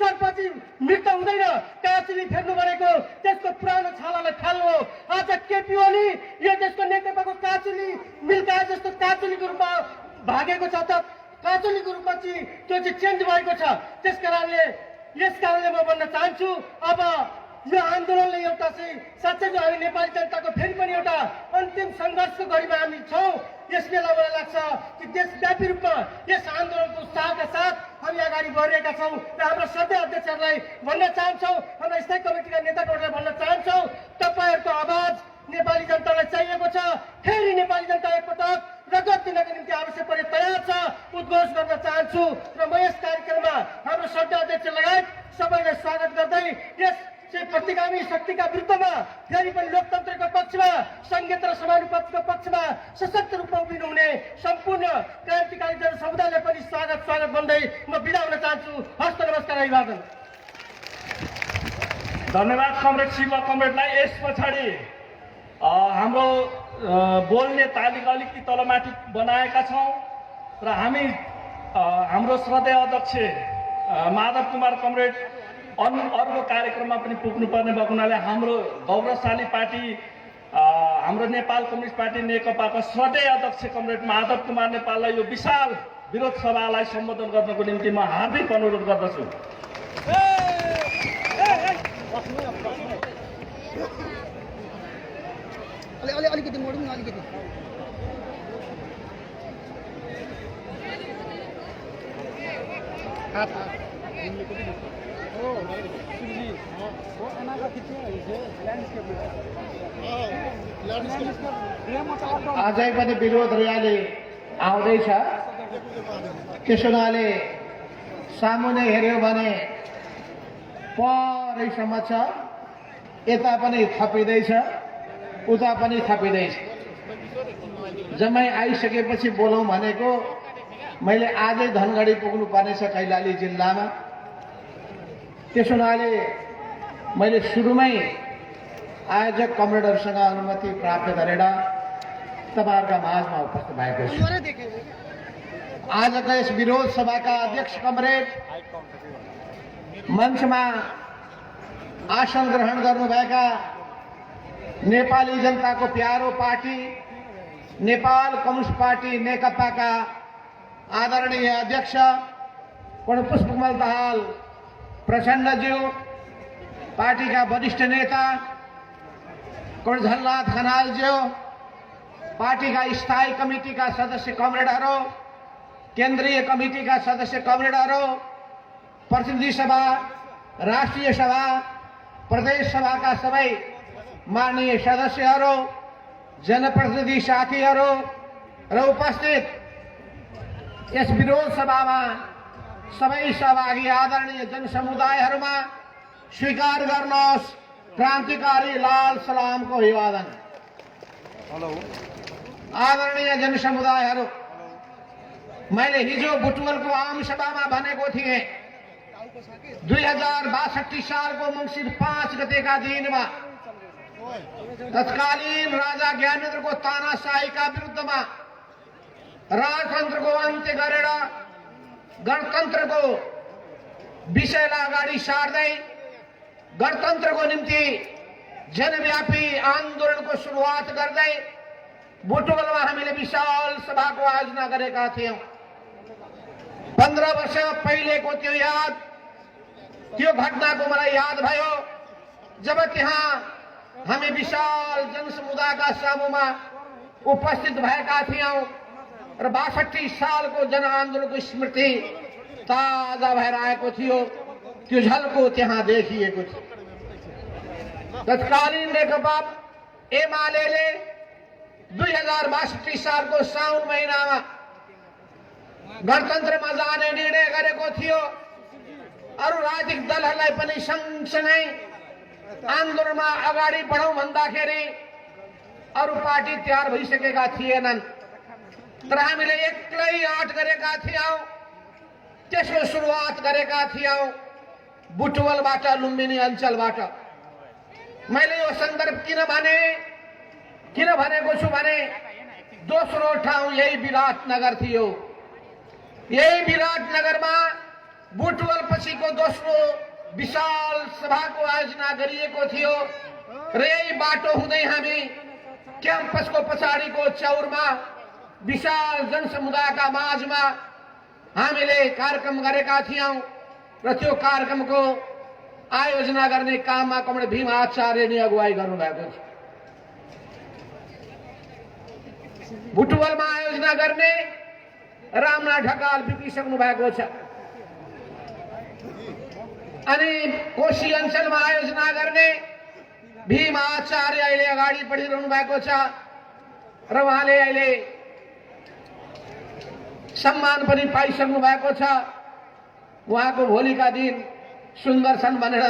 सर्प चाहिँ मृत्यु हुँदैन। काँचुली फेर्नु भनेको त्यसको पुरानो छालालाई फाल्नु हो। आज केपी ओली यो देशको नेकपाको काँचुली मिल्का जस्तो काँचुलीको रूपमा भागेको छ, त काँचुलीको रूपमा चाहिँ त्यो चाहिँ चेन्ज भएको छ। त्यस कारणले म भन्न चाहन्छु, अब यो आन्दोलनले एउटा चाहिँ साँच्चै जो हामी नेपाली जनताको फेरि पनि एउटा अन्तिम सङ्घर्षको घडीमा हामी छौँ। यस बेला मलाई लाग्छ कि देशव्यापी रूपमा यस आन्दोलनको उत्साहका साथ हामी अगाडि बढिरहेका छौँ र हाम्रो सबै अध्यक्षहरूलाई भन्न चाहन्छौँ, हाम्रा स्थायी कमिटीका नेताहरूलाई भन्न चाहन्छौँ, तपाईँहरूको आवाज नेपाली जनतालाई चाहिएको छ। फेरि नेपाली जनता एकपटक रगत दिनको निम्ति आवश्यक परे तयार छ। उद्घोष गर्न चाहन्छु र म यस कार्यक्रममा हाम्रो सबै अध्यक्ष लगायत सबैलाई स्वागत गर्दै यस प्रतिगामी शक्तिका विरुद्धमा फेरि पनि लोकतन्त्रको पक्षमा, संघीयता र समानुपातिको पक्षमा सशक्त रूपमा उभिनु हुने सम्पूर्ण क्रान्तिकारी जनसमुदायलाई पनि स्वागत भन्दै म बिदा हुन चाहन्छु। हस्त नमस्कार, अभिवादन। धन्यवाद कमरेड शिव कमरेडलाई। यस पछाडि हाम्रो बोल्ने तालिका अलिकति तलमाथि बनाएका छौँ र हामी हाम्रो श्रद्धेय अध्यक्ष माधव कुमार कमरेड अर्को कार्यक्रममा पनि पुग्नुपर्ने भएको हुनाले हाम्रो गौरवशाली पार्टी हाम्रो नेपाल कम्युनिस्ट पार्टी नेकपाका श्रद्धेय अध्यक्ष कमरेड माधव कुमार नेपाललाई यो विशाल विरोध सभालाई सम्बोधन गर्नको निम्ति म हार्दिक अनुरोध गर्दछु। अलिकति मोडौँ न, अलिकति अझै पनि विरोध र्याली आउँदैछ। त्यसो हुनाले सामुन्ने हेऱ्यो भने परैसम्म छ, यता पनि थपिँदैछ, उता पनि थपिँदैछ। जम्मै आइसकेपछि बोलौँ भनेको मैले आजै धनगढी पुग्नुपर्नेछ कैलाली जिल्लामा। त्यसो हुनाले मैले सुरुमै आयोजक कमरेडहरूसँग अनुमति प्राप्त गरेर तपाईँहरूका माझमा उपस्थित भएको छु। आजको यस विरोध सभाका अध्यक्ष कमरेड, मञ्चमा आसन ग्रहण गर्नुभएका नेपाली जनताको प्यारो पार्टी नेपाल कम्युनिस्ट पार्टी नेकपाका आदरणीय अध्यक्ष पुष्पकमल दाहाल प्रचण्डज्यू, पार्टीका वरिष्ठ नेता झलनाथ खनालज्यू, पार्टीका स्थायी कमिटीका सदस्य कमरेडहरू, केन्द्रीय कमिटीका सदस्य कमरेडहरू, प्रतिनिधि सभा, राष्ट्रिय सभा, प्रदेश सभाका सबै माननीय सदस्यहरू, जनप्रतिनिधि साथीहरू र उपस्थित यस विरोध सभामा सबै सहभागी आदरणीय जनसमुदायहरूमा स्वीकार गर्नुहोस् क्रान्तिकारी लाल सलामको अभिवादन। आदरणीय जनसमुदायहरू, मैले हिजो बुटवलको आम सभामा भनेको थिएँ 2062 सालको मङ्सिर 5 गतेका दिनमा तत्कालीन राजा ज्ञानेन्द्रको तानाशाहीका विरुद्धमा राजतन्त्रको अन्त्य गरेर गणतन्त्रको विषयलाई अगाडि सार्दै गणतन्त्रको निम्ति जनव्यापी आन्दोलनको सुरुवात गर्दै बुटवलमा हामीले विशाल सभाको आयोजना गरेका थियौं। 15 वर्ष पहिलेको त्यो घटनाको मलाई याद भयो जब त्यहाँ हामी विशाल जनसमुदायका सामुमा उपस्थित भएका थियौं र 62 सालको जनआन्दोलनको स्मृति ताजा भएर आएको थियो। त्यो झल्को त्यहाँ देखिएको थियो। तत्कालीन नेकपा एमालेले 2062 सालको साउन महिनामा गणतन्त्रमा जाने निर्णय गरेको थियो। अरू राजनीतिक दलहरूलाई पनि सँगसँगै आन्दोलनमा अगाडि बढाउँ भन्दाखेरि अरू पार्टी तयार भइसकेका थिएनन्, तर हामीले एक्लै आँट गरेका थियौं। त्यसको सुरुवात गरेका थियौं बुटवलबाट, लुम्बिनी अञ्चलबाट। मैले यो सन्दर्भ किन भनेको छु भने दोस्रो ठाउँ यही विराटनगर थियो। यही विराटनगरमा बुटवल पछिको दोस्रो विशाल सभाको आयोजना गरिएको थियो र यही बाटो हुँदै हामी क्याम्पसको पछाडिको चौरमा विशाल जनसमुदायका माझमा हामीले कार्यक्रम गरेका थियौं र त्यो कार्यक्रमको आयोजना गर्ने काममा कमरेड भीम आचार्यले अगुवाई गर्नुभएको थियो। बुटवलमा आयोजना गर्ने रामनाथ ढकाल बितिसक्नु भएको छ अनि कोशी अञ्चलमा आयोजना गर्ने भीम आचार्य अहिले अगाडि बढिरहनु भएको छ र उहाँले अहिले सम्मान पनि पाइसक्नु भएको छ। उहाँको भोलिका दिन सुन्दर छन् भनेर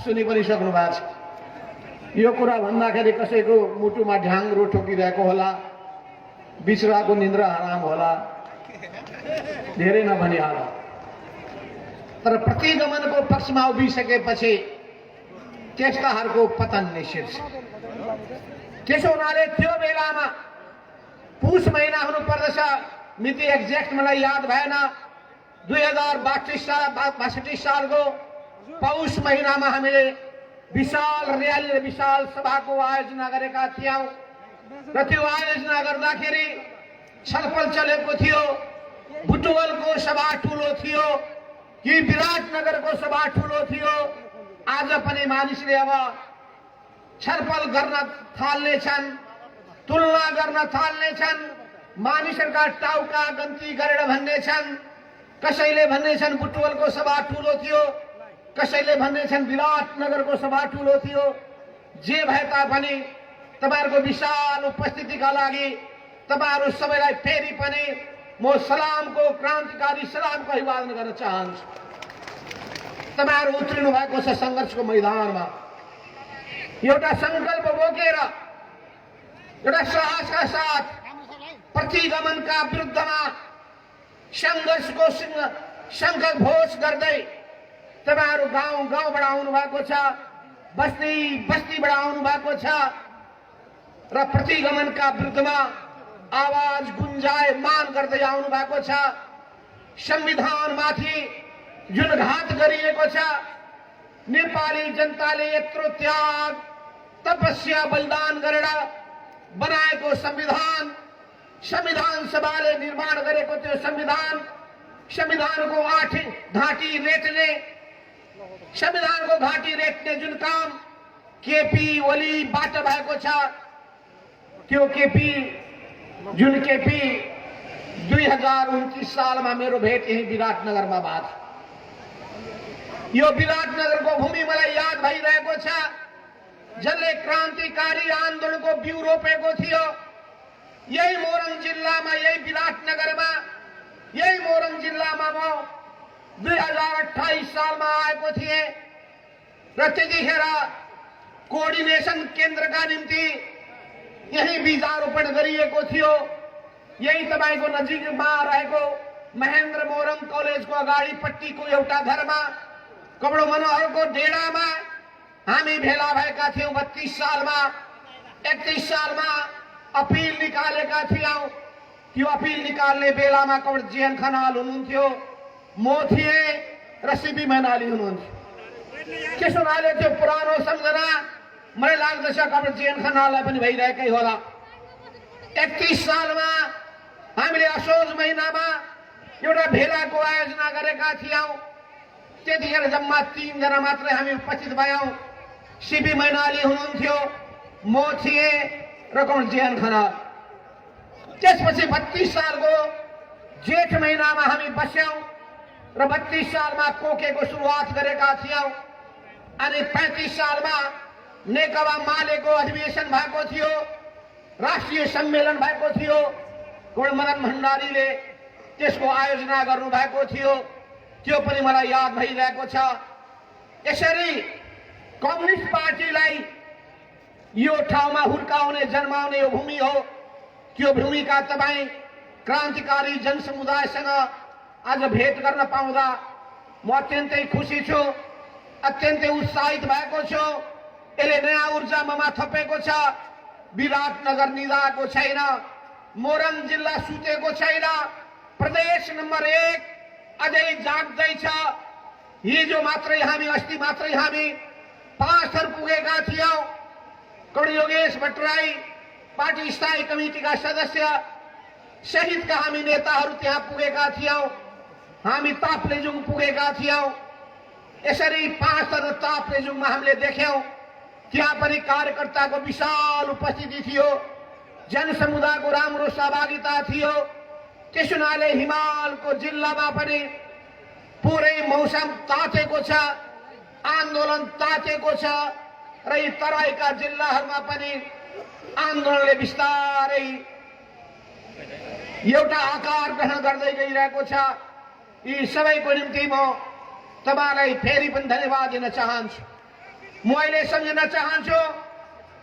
सुनि पनि सक्नु भएको छ। यो कुरा भन्दाखेरि कसैको मुटुमा ढ्याङ्ग्रो ठोकिरहेको होला, बिचराको निन्द्रा हराम होला, धेरै नभनिहाल। तर प्रतिगमनको पक्षमा उभिसकेपछि त्यस्ताहरूको पतन निश्चित छ। त्यसो हुनाले त्यो बेलामा पुष महिना हुनुपर्दछ, मिति एक्ज्याक्ट मलाई याद भएन, 2062 सालको पौष महिनामा हामीले विशाल र्याली र विशाल सभाको आयोजना गरेका थियौं र त्यो आयोजना गर्दाखेरि छलफल चलेको थियो। बुटवलको सभा ठुलो थियो कि विराटनगरको सभा ठुलो थियो। आज पनि मानिसले अब छलफल गर्न थाल्नेछन्, तुलना गर्न थाल्नेछन्, मानिसहरूका टाउका गन्ती गरेर भन्नेछन्। कसैले भन्नेछन् बुटवलको सभा ठुलो थियो, कसैले भन्नेछन् विराटनगरको सभा ठुलो थियो। जे भए तापनि तपाईहरुको विशाल उपस्थितिका लागि तपाईहरु सबैलाई फेरि पनि म सलामको क्रान्तिकारी सलामको अभिवादन गर्न चाहन्छु। तपाईहरु उत्रिनु भएको छ संघर्षको मैदानमा, एउटा संकल्प बोकेर, एउटा साहसका साथ प्रतिगमनका विरुद्धमा संघर्षको शङ्ख घोष गर्दै तपाईहरु गाउँ गाउँबाट आउनु भएको छ, बस्ती बस्तीबाट आउनु भएको छ र प्रतिगमनका विरुद्धमा आवाज गुन्जायमान गर्दै आउनु भएको छ। संविधानमाथि जुन घात गरिएको छ, नेपाली जनताले यत्रो त्याग तपस्या बलिदान गरेर बनाएको संविधान, संविधान सभाले निर्माण गरेको त्यो संविधानको घाँटी रेट्ने जुन काम केपी ओलीबाट भएको छ, त्यो केपी 2029 सालमा मेरो भेट यही विराटनगरमा भएको थियो। यो विराटनगरको भूमि मलाई याद भइरहेको छ, जसले क्रान्तिकारी आन्दोलनको बिउ रोपेको थियो। यही मोरङ जिल्लामा, यही विराटनगरमा, यही मोरङ जिल्लामा म 2028 सालमा आएको थिएँ र त्यतिखेर कोअर्डिनेसन केन्द्रका निम्ति यही बीजारोपण गरिएको थियो। यही तपाईको नजिकमा रहेको महेन्द्र मोरङ कलेजको अगाडिपट्टिको एउटा घरमा कमलो मनोहरको डेडामा हामी भेला भएका थियौं। 32 सालमा 31 सालमा अपिल निकालेका थियौं। त्यो अपिल निकाल्ने बेलामा कमल जीएन खनाल हुनुहुन्थ्यो, म थिएँ र सीबी मैनाली हुनुहुन्थ्यो। त्यसो भए त्यो पुरानो सम्झना मलाई लाग्दछ कमल जीएन खनाललाई पनि भइरहेकै होला। 31 सालमा हामीले असोज महिनामा एउटा भेलाको आयोजना गरेका थियौं। त्यतिखेर जम्मा 3 जना मात्रै हामी उपस्थित भयौं। सीबी मैनाली हुनुहुन्थ्यो, म थिएँ र कमल जीएन खनाल। त्यसपछि 32 सालको जेठ महिनामा हामी बस्यौं र 32 सालमा कोकेको सुरुवात गरेका थियौं अनि 35 सालमा नेकपा मालेको अधिवेशन भएको थियो, राष्ट्रिय सम्मेलन भएको थियो। मदन भण्डारीले त्यसको आयोजना गर्नु भएको थियो, त्यो पनि मलाई याद भइरहेको छ। यसरी कम्युनिस्ट पार्टीलाई यो ठाउँमा हुर्काउने जन्माउने यो भूमि हो। त्यो भूमिका तपाई क्रान्तिकारी जनसमुदायसँग आज भेट गर्न पाउँदा म अत्यन्तै खुसी छु, अत्यन्तै उत्साहित भएको छु। यसले नयाँ ऊर्जा ममा थपेको छ। विराटनगर निदाएको छैन, मोरङ जिल्ला सुतेको छैन, प्रदेश नंबर 1 अझै जाग्दै छ। हिजो मात्रै हामी अस्ति मात्रै हामी 5 थर पुगेका थियौं। कर्ण योगेश भट्टराई पार्टी स्थायी कमिटीका सदस्य सहितका हामी नेताहरू त्यहाँ पुगेका थियौं। हामी ताप्लेजुङ पुगेका थियौं। यसरी 5 थर ताप्लेजुङमा हामीले देख्यौं। त्यहाँ पनि कार्यकर्ताको विशाल उपस्थिति थियो, जनसमुदायको राम्रो सहभागिता थियो। त्यसो हुनाले हिमालको जिल्लामा पनि पुरै मौसम तातेको छ, आन्दोलन तातेको छ र यी तराईका जिल्लाहरूमा पनि आन्दोलनले बिस्तारै एउटा आकार ग्रहण गर्दै गइरहेको छ। यी सबैको निम्ति म तपाईलाई फेरि पनि धन्यवाद दिन चाहन्छु। म अहिले सम्झन चाहन्छु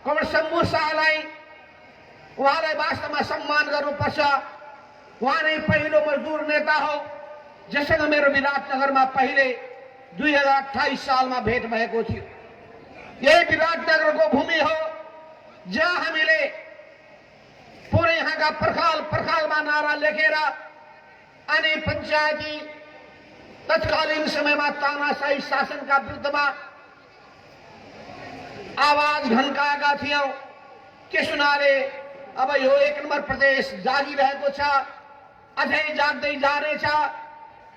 कमल शम्भु शाहलाई। उहाँलाई वास्तवमा सम्मान गर्नुपर्छ। उहाँ नै पहिलो मजदुर नेता हो जससँग मेरो विराटनगरमा पहिले 2028 सालमा भेट भएको थियो। यही विराटनगरको भूमि हो जहाँ हामीले पुरै यहाँका पर्खालमा नारा लेखेर अनि पञ्चायती तत्कालीन समयमा तानाशाही शासनका विरुद्धमा आवाज घन्काएका थियौं। त्यस हुनाले अब यो 1 नम्बर प्रदेश जागिरहेको छ, अझै जाग्दै जानेछ।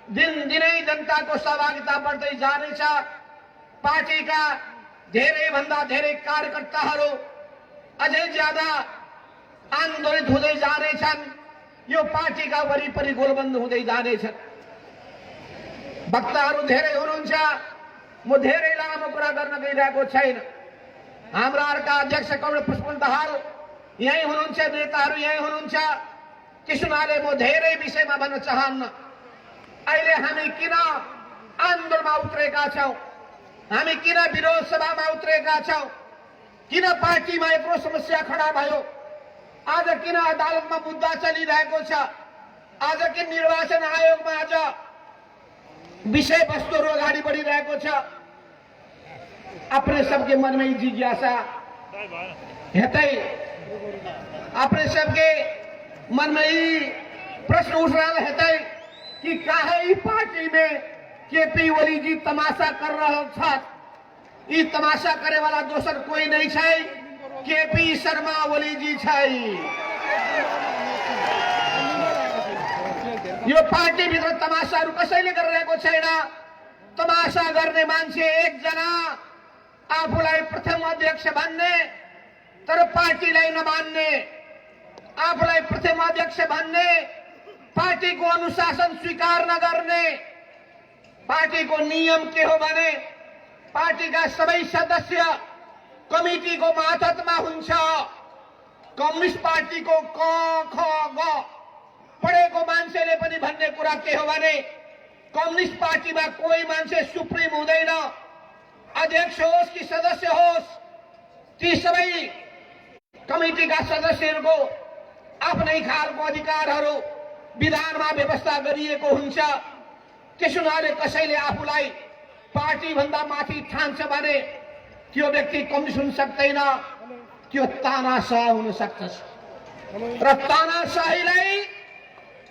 दिनदिनै जनताको सहभागिता बढ्दै जानेछ। पार्टीका धेरैभन्दा धेरै कार्यकर्ताहरू अझै ज्यादा आन्दोलित हुँदै जानेछन्। यो पार्टीका वरिपरि गोलबन्द हुँदै जानेछन्। वक्ताहरू धेरै हुनुहुन्छ, म धेरै लामो कुरा गर्न गइरहेको छैन। हाम्रा अध्यक्ष कमल पुष्पन दाहाल यही हुनुहुन्छ, नेताहरू यही हुनुहुन्छ। त्यस हुनाले म धेरै विषयमा भन्न चाहन्न। अहिले हामी किन आन्दोलनमा उत्रेका छौं, हामी किन विरोध सभामा उत्रेका छौं, किन पार्टीमा यत्रो समस्या खडा भयो, आज किन अदालतमा मुद्दा चलिरहेको छ, आज किन निर्वाचन आयोगमा आज विषयवस्तुहरू अगाडि बढिरहेको छ। अपने सबके मन में जिज्ञासा हेतै, अपने सबके मन में ही प्रश्न उठ रहा हेतै कि काहे पार्टी में केपी ओली जी तमाशा कर रहा था। ये तमाशा करे वाला दोसर कोई नहीं है, केपी शर्मा ओली जी है। यो पार्टी भित्र तमाशाहरू कसैले गरिरहेको छैन। तमाशा गर्ने मान्छे एकजना आफूलाई प्रथम अध्यक्ष भन्ने तर पार्टीलाई नमान्ने, आफूलाई प्रथम अध्यक्ष भन्ने पार्टीको अनुशासन स्वीकार नगर्ने। पार्टीको नियम के हो भने पार्टीका सबै सदस्य कमिटीको मातहतमा हुन्छ। कम्युनिस्ट पार्टीको क ख ग पढेको मान्छेले पनि भन्ने कुरा के हो भने कम्युनिस्ट पार्टीमा कोही मान्छे सुप्रिम हुँदैन। अध्यक्ष होस् कि सदस्य होस्, ती सबै कमिटीका सदस्यहरूको आफ्नै खालको अधिकारहरू विधानमा व्यवस्था गरिएको हुन्छ। त्यस हुनाले कसैले आफूलाई पार्टी भन्दा माथि ठान्छ भने त्यो व्यक्ति कम्युनिस्ट हुन सक्दैन, त्यो तानाशाह हुन सक्छ। र तानाशाहीलाई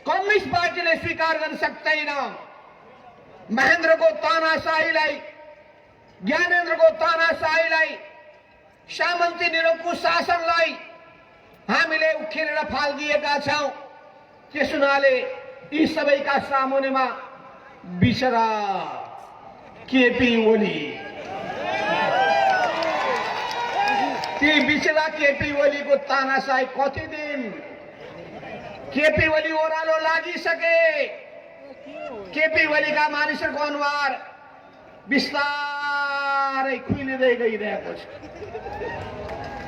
कम्युनिस्ट पार्टीले स्वीकार गर्न सक्दैन। महेन्द्रको तानाशाहीलाई, ज्ञानेन्द्रको तानाशाहीलाई, सामन्ती निरङ्कुश शासनलाई हामीले उखेलेर फालिदिएका छौं। त्यस हुनाले यी सबैका सामुन्नेमा बिचरा केपी ओली, ती बिचरा केपी ओलीको तानाशाही कति दिन? केपी ओली ओह्रालो लागिसके। केपी ओलीका मानिसहरूको अनुहार बिस्तारै खुलिँदै गइरहेको छ,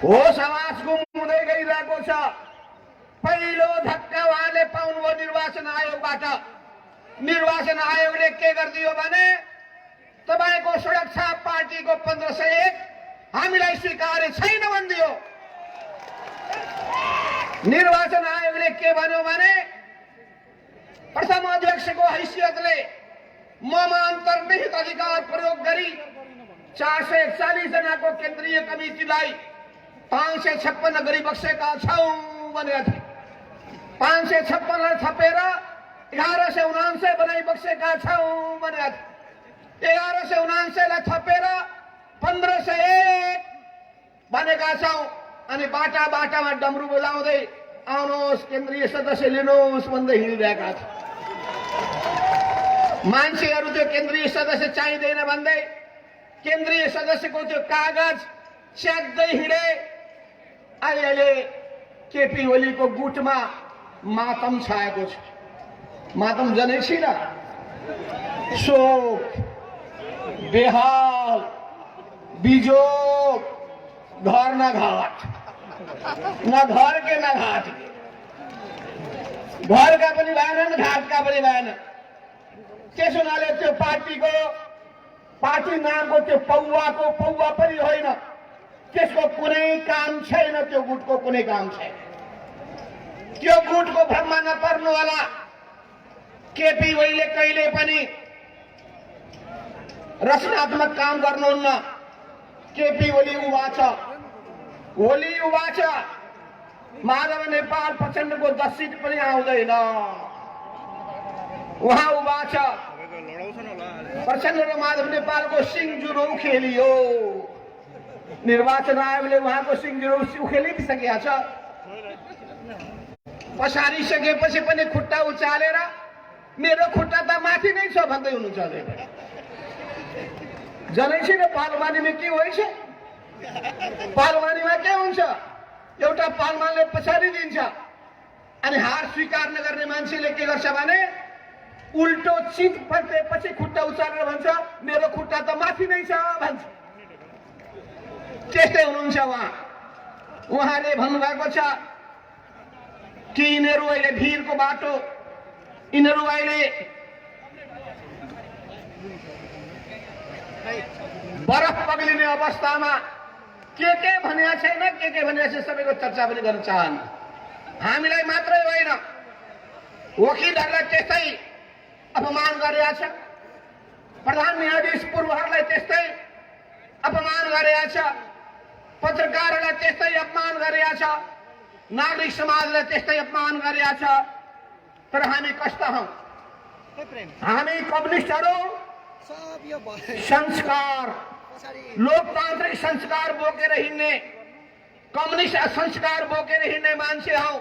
होस आवाज गुम हुँदै गइरहेको छ। पहिलो धक्का उहाँले पाउनुभयो निर्वाचन आयोगबाट। निर्वाचन आयोगले के गरिदियो भने तपाईको सुरक्षा पार्टीको 1501 हामीलाई स्वीकार्य छैन भनिदियो। निर्वाचन आयोगले के भन्यो भने प्रथम अध्यक्षको हैसियतले ममा अन्तर्निहित अधिकार प्रयोग गरी 441 जनाको केन्द्रीय कमिटीलाई 556 गरी बक्सेका छौं भनेर 556 थपेर 1179 बनाइबक्सेका छौँ भनेका 1179 लाई थपेर 1501 भनेका छौँ। अनि बाटा बाटामा डमरू बजाउँदै आउनुहोस् केन्द्रीय सदस्य लिनुहोस् भन्दै हिँडिरहेका छौँ। मान्छेहरू त्यो केन्द्रीय सदस्य चाहिँदैन भन्दै केन्द्रीय सदस्यको त्यो कागज च्याक्दै हिँडे। अहिले केपी ओलीको गुटमा मातम छाएको छ। मातम जनै छिन, शोक, बेहाल, बिजोग, घर न घाट, न घर के न घाट के, घर का पनि भएन घाट का पनि भएन। त्यस हुनाले त्यो पार्टी नामको त्यो पौवाको पौवा पनि होइन, त्यसको कुनै काम छैन, त्यो गुटको कुनै काम छैन। त्यो गुटको भ्रममा नपर्नु होला। केपी ओलीले कहिले पनि रचनात्मक काम गर्नुहुन्न। केपी ओली उभा छ, ओली उभा छ। माधव नेपाल प्रचण्डको 10 सिट पनि आउँदैन, उहाँ उभा छ। प्रचण्ड र माधव नेपालको सिङजुरो खेलियो। निर्वाचन आयोगले उहाँको सिङजुरो उखेलिसकेका छ। पछारिसकेपछि पनि खुट्टा उचालेर मेरो खुट्टा त माथि नै छ भन्दै हुनुहुन्छ। जनै छैन पालवानीमा के हुन्छ, पालवानीमा के हुन्छ, एउटा पालवानले पछाडि दिन्छ अनि हार स्वीकार नगर्ने मान्छेले के गर्छ भने उल्टो चित पल्टेपछि खुट्टा उचालेर भन्छ मेरो खुट्टा त माथि नै छ भन्छ। त्यस्तै हुनुहुन्छ उहाँ। उहाँले भन्नुभएको छ कि यिनीहरू अहिले भिरको बाटो, यिनीहरू अहिले बरफ पग्लिने अवस्थामा के भनेको छैन, के भनेको छ सबैको चर्चा पनि गर्न चाहन्। हामीलाई मात्रै होइन, वकिलहरूलाई त्यस्तै अपमान गरेका छ, प्रधान न्यायाधीश पूर्वहरूलाई त्यस्तै अपमान गरेका छ, पत्रकारहरूलाई त्यस्तै अपमान गरेका छ, नागरिक समाजलाई त्यस्तै अपमान गरेका छ। तर हामी कस्ता हौं? हामी कम्युनिस्टहरू संस्कार, लोकतान्त्रिक संस्कार बोकेर हिँड्ने, कम्युनिस्ट संस्कार बोकेर हिँड्ने मान्छे हौ।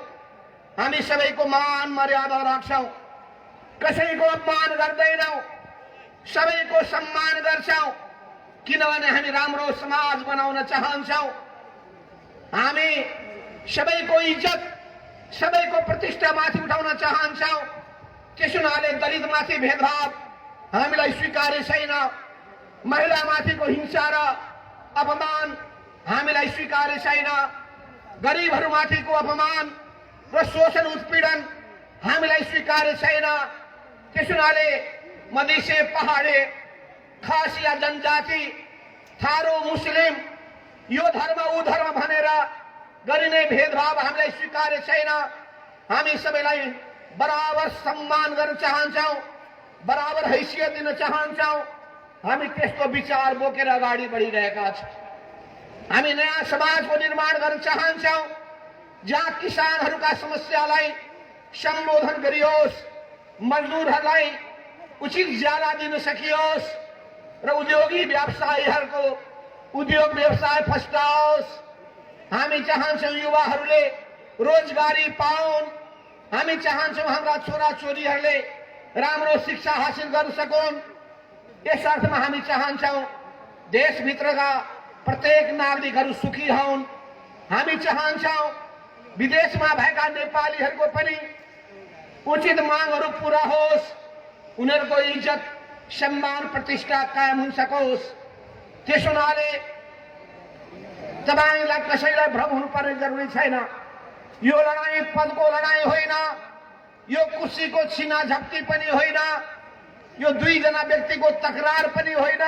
हामी सबैको मान मर्यादा राख्छौं, कसैको अपमान गर्दैनौं, सबैको सम्मान गर्छौं, किनभने हामी राम्रो समाज बनाउन चाहन्छौं। हामी सबैको इज्जत, सबैको प्रतिष्ठा माथि उठाउन चाहन्छौं। त्यस हुनाले दलितमाथि भेदभाव हामीलाई स्वीकार्य छैन, महिलामाथिको हिंसा र अपमान हामीलाई स्वीकार्य छैन, गरिबहरूमाथिको अपमान र शोषण उत्पीडन हामीलाई स्वीकार्य छैन। त्यस हुनाले मधेसी, पहाडी, खासिया जनजाति, थारू, मुस्लिम, यो धर्म ऊ धर्म भनेर गरिने भेदभाव हामीलाई स्वीकार्य छैन। हामी सबैलाई बराबर सम्मान गर्न चाहन्छौं, बराबर हैसियत दिन चाहन्छौं। हामी त्यस्तो विचार बोकेर अगाडि बढिरहेका छौं। हामी नयाँ समाजको निर्माण गर्न चाहन्छौं, जहाँ किसानहरूका समस्यालाई सम्बोधन गरियोस्, मजदुरहरूलाई उचित ज्याला दिन सकियोस् र उद्योगी व्यवसायीहरूको उद्योग व्यवसाय फस्टाओस्। हामी चाहन्छौं युवाहरूले रोजगारी पाउन्, हामी चाहन्छौं हाम्रा छोराछोरीहरूले राम्रो शिक्षा हासिल गर्न सकुन्। यस अर्थमा हामी चाहन्छौं देशभित्रका प्रत्येक नागरिकहरू सुखी हुन्। हामी चाहन्छौं विदेशमा भएका नेपालीहरूको पनि उचित मागहरू पूरा होस्, उनीहरूको इज्जत, सम्मान, प्रतिष्ठा कायम हुन सकोस्। त्यस हुनाले तपाईलाई कसैलाई भ्रम हुनुपर्ने जरुरी छैन। यो लडाईँ पदको लडाईँ होइन, यो कुर्सीको छिना झप्टी पनि होइन, यो दुईजना व्यक्तिको तकरार पनि होइन,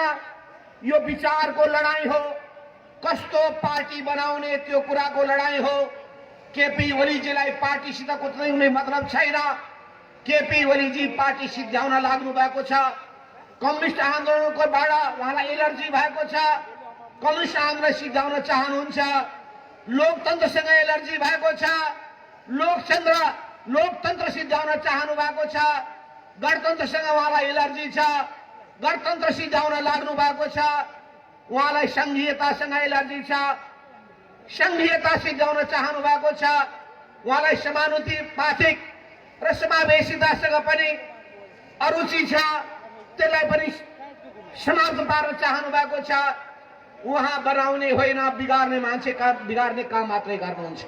यो विचारको लडाईँ हो। कस्तो पार्टी बनाउने त्यो कुराको लडाईँ हो। केपी ओलीजीलाई पार्टीसित कुनै मतलब छैन। केपी ओलीजी पार्टी सिद्ध्याउन लाग्नु भएको छ। कम्युनिस्ट आन्दोलनकोबाट उहाँलाई एलर्जी भएको छ। कम्युनिस्ट आन्दोलन सिद्ध्याउन चाहनुहुन्छ। लोकतन्त्रसँग एलर्जी भएको छ। लोकतन्त्र लोकतन्त्र सिद्ध्याउन चाहनु भएको छ, गणतन्त्रसँग उहाँलाई एलर्जी छ, गणतन्त्र सिद्ध्याउन लाग्नु भएको छ, उहाँलाई संघीयतासँग एलर्जी छ, संघीयता सिद्ध्याउन चाहनु भएको छ, उहाँलाई समानुपातिक र समावेशितासँग पनि अरुचि छ, त्यसलाई पनि समाप्त पार्न चाहनु भएको छ। उहाँ बनाउने होइन, बिगार्ने मान्छेका बिगार्ने काम मात्रै गर्नुहुन्छ।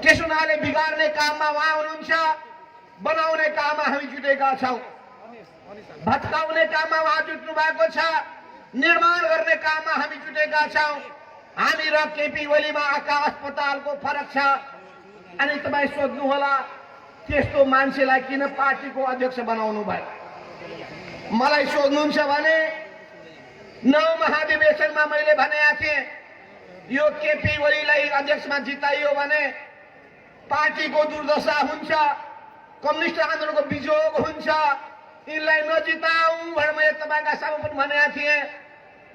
त्यसो हुनाले बिगार्ने काममा उहाँ हुनुहुन्छ, बनाउने काममा हामी जुटेका छौँ। भत्काउने काममा उहाँ जुट्नु भएको छ, निर्माण गर्ने काममा हामी जुटेका छौँ। हामी र केपी ओलीमा आकाश पातालको फरक छ। अनि तपाईँ सोध्नु होला त्यस्तो मान्छेलाई किन पार्टीको अध्यक्ष बनाउनु भयो? मलाई सोध्नुहुन्छ भने 9 महाधिवेशनमा मैले भनेको थिएँ यो केपी ओलीलाई अध्यक्षमा जिताइयो भने पार्टीको दुर्दशा हुन्छ, कम्युनिस्ट आन्दोलनको बिजोग हुन्छ, यिनलाई नजिताऊ भनेर मैले तपाईँका सामु पनि भनेको थिएँ।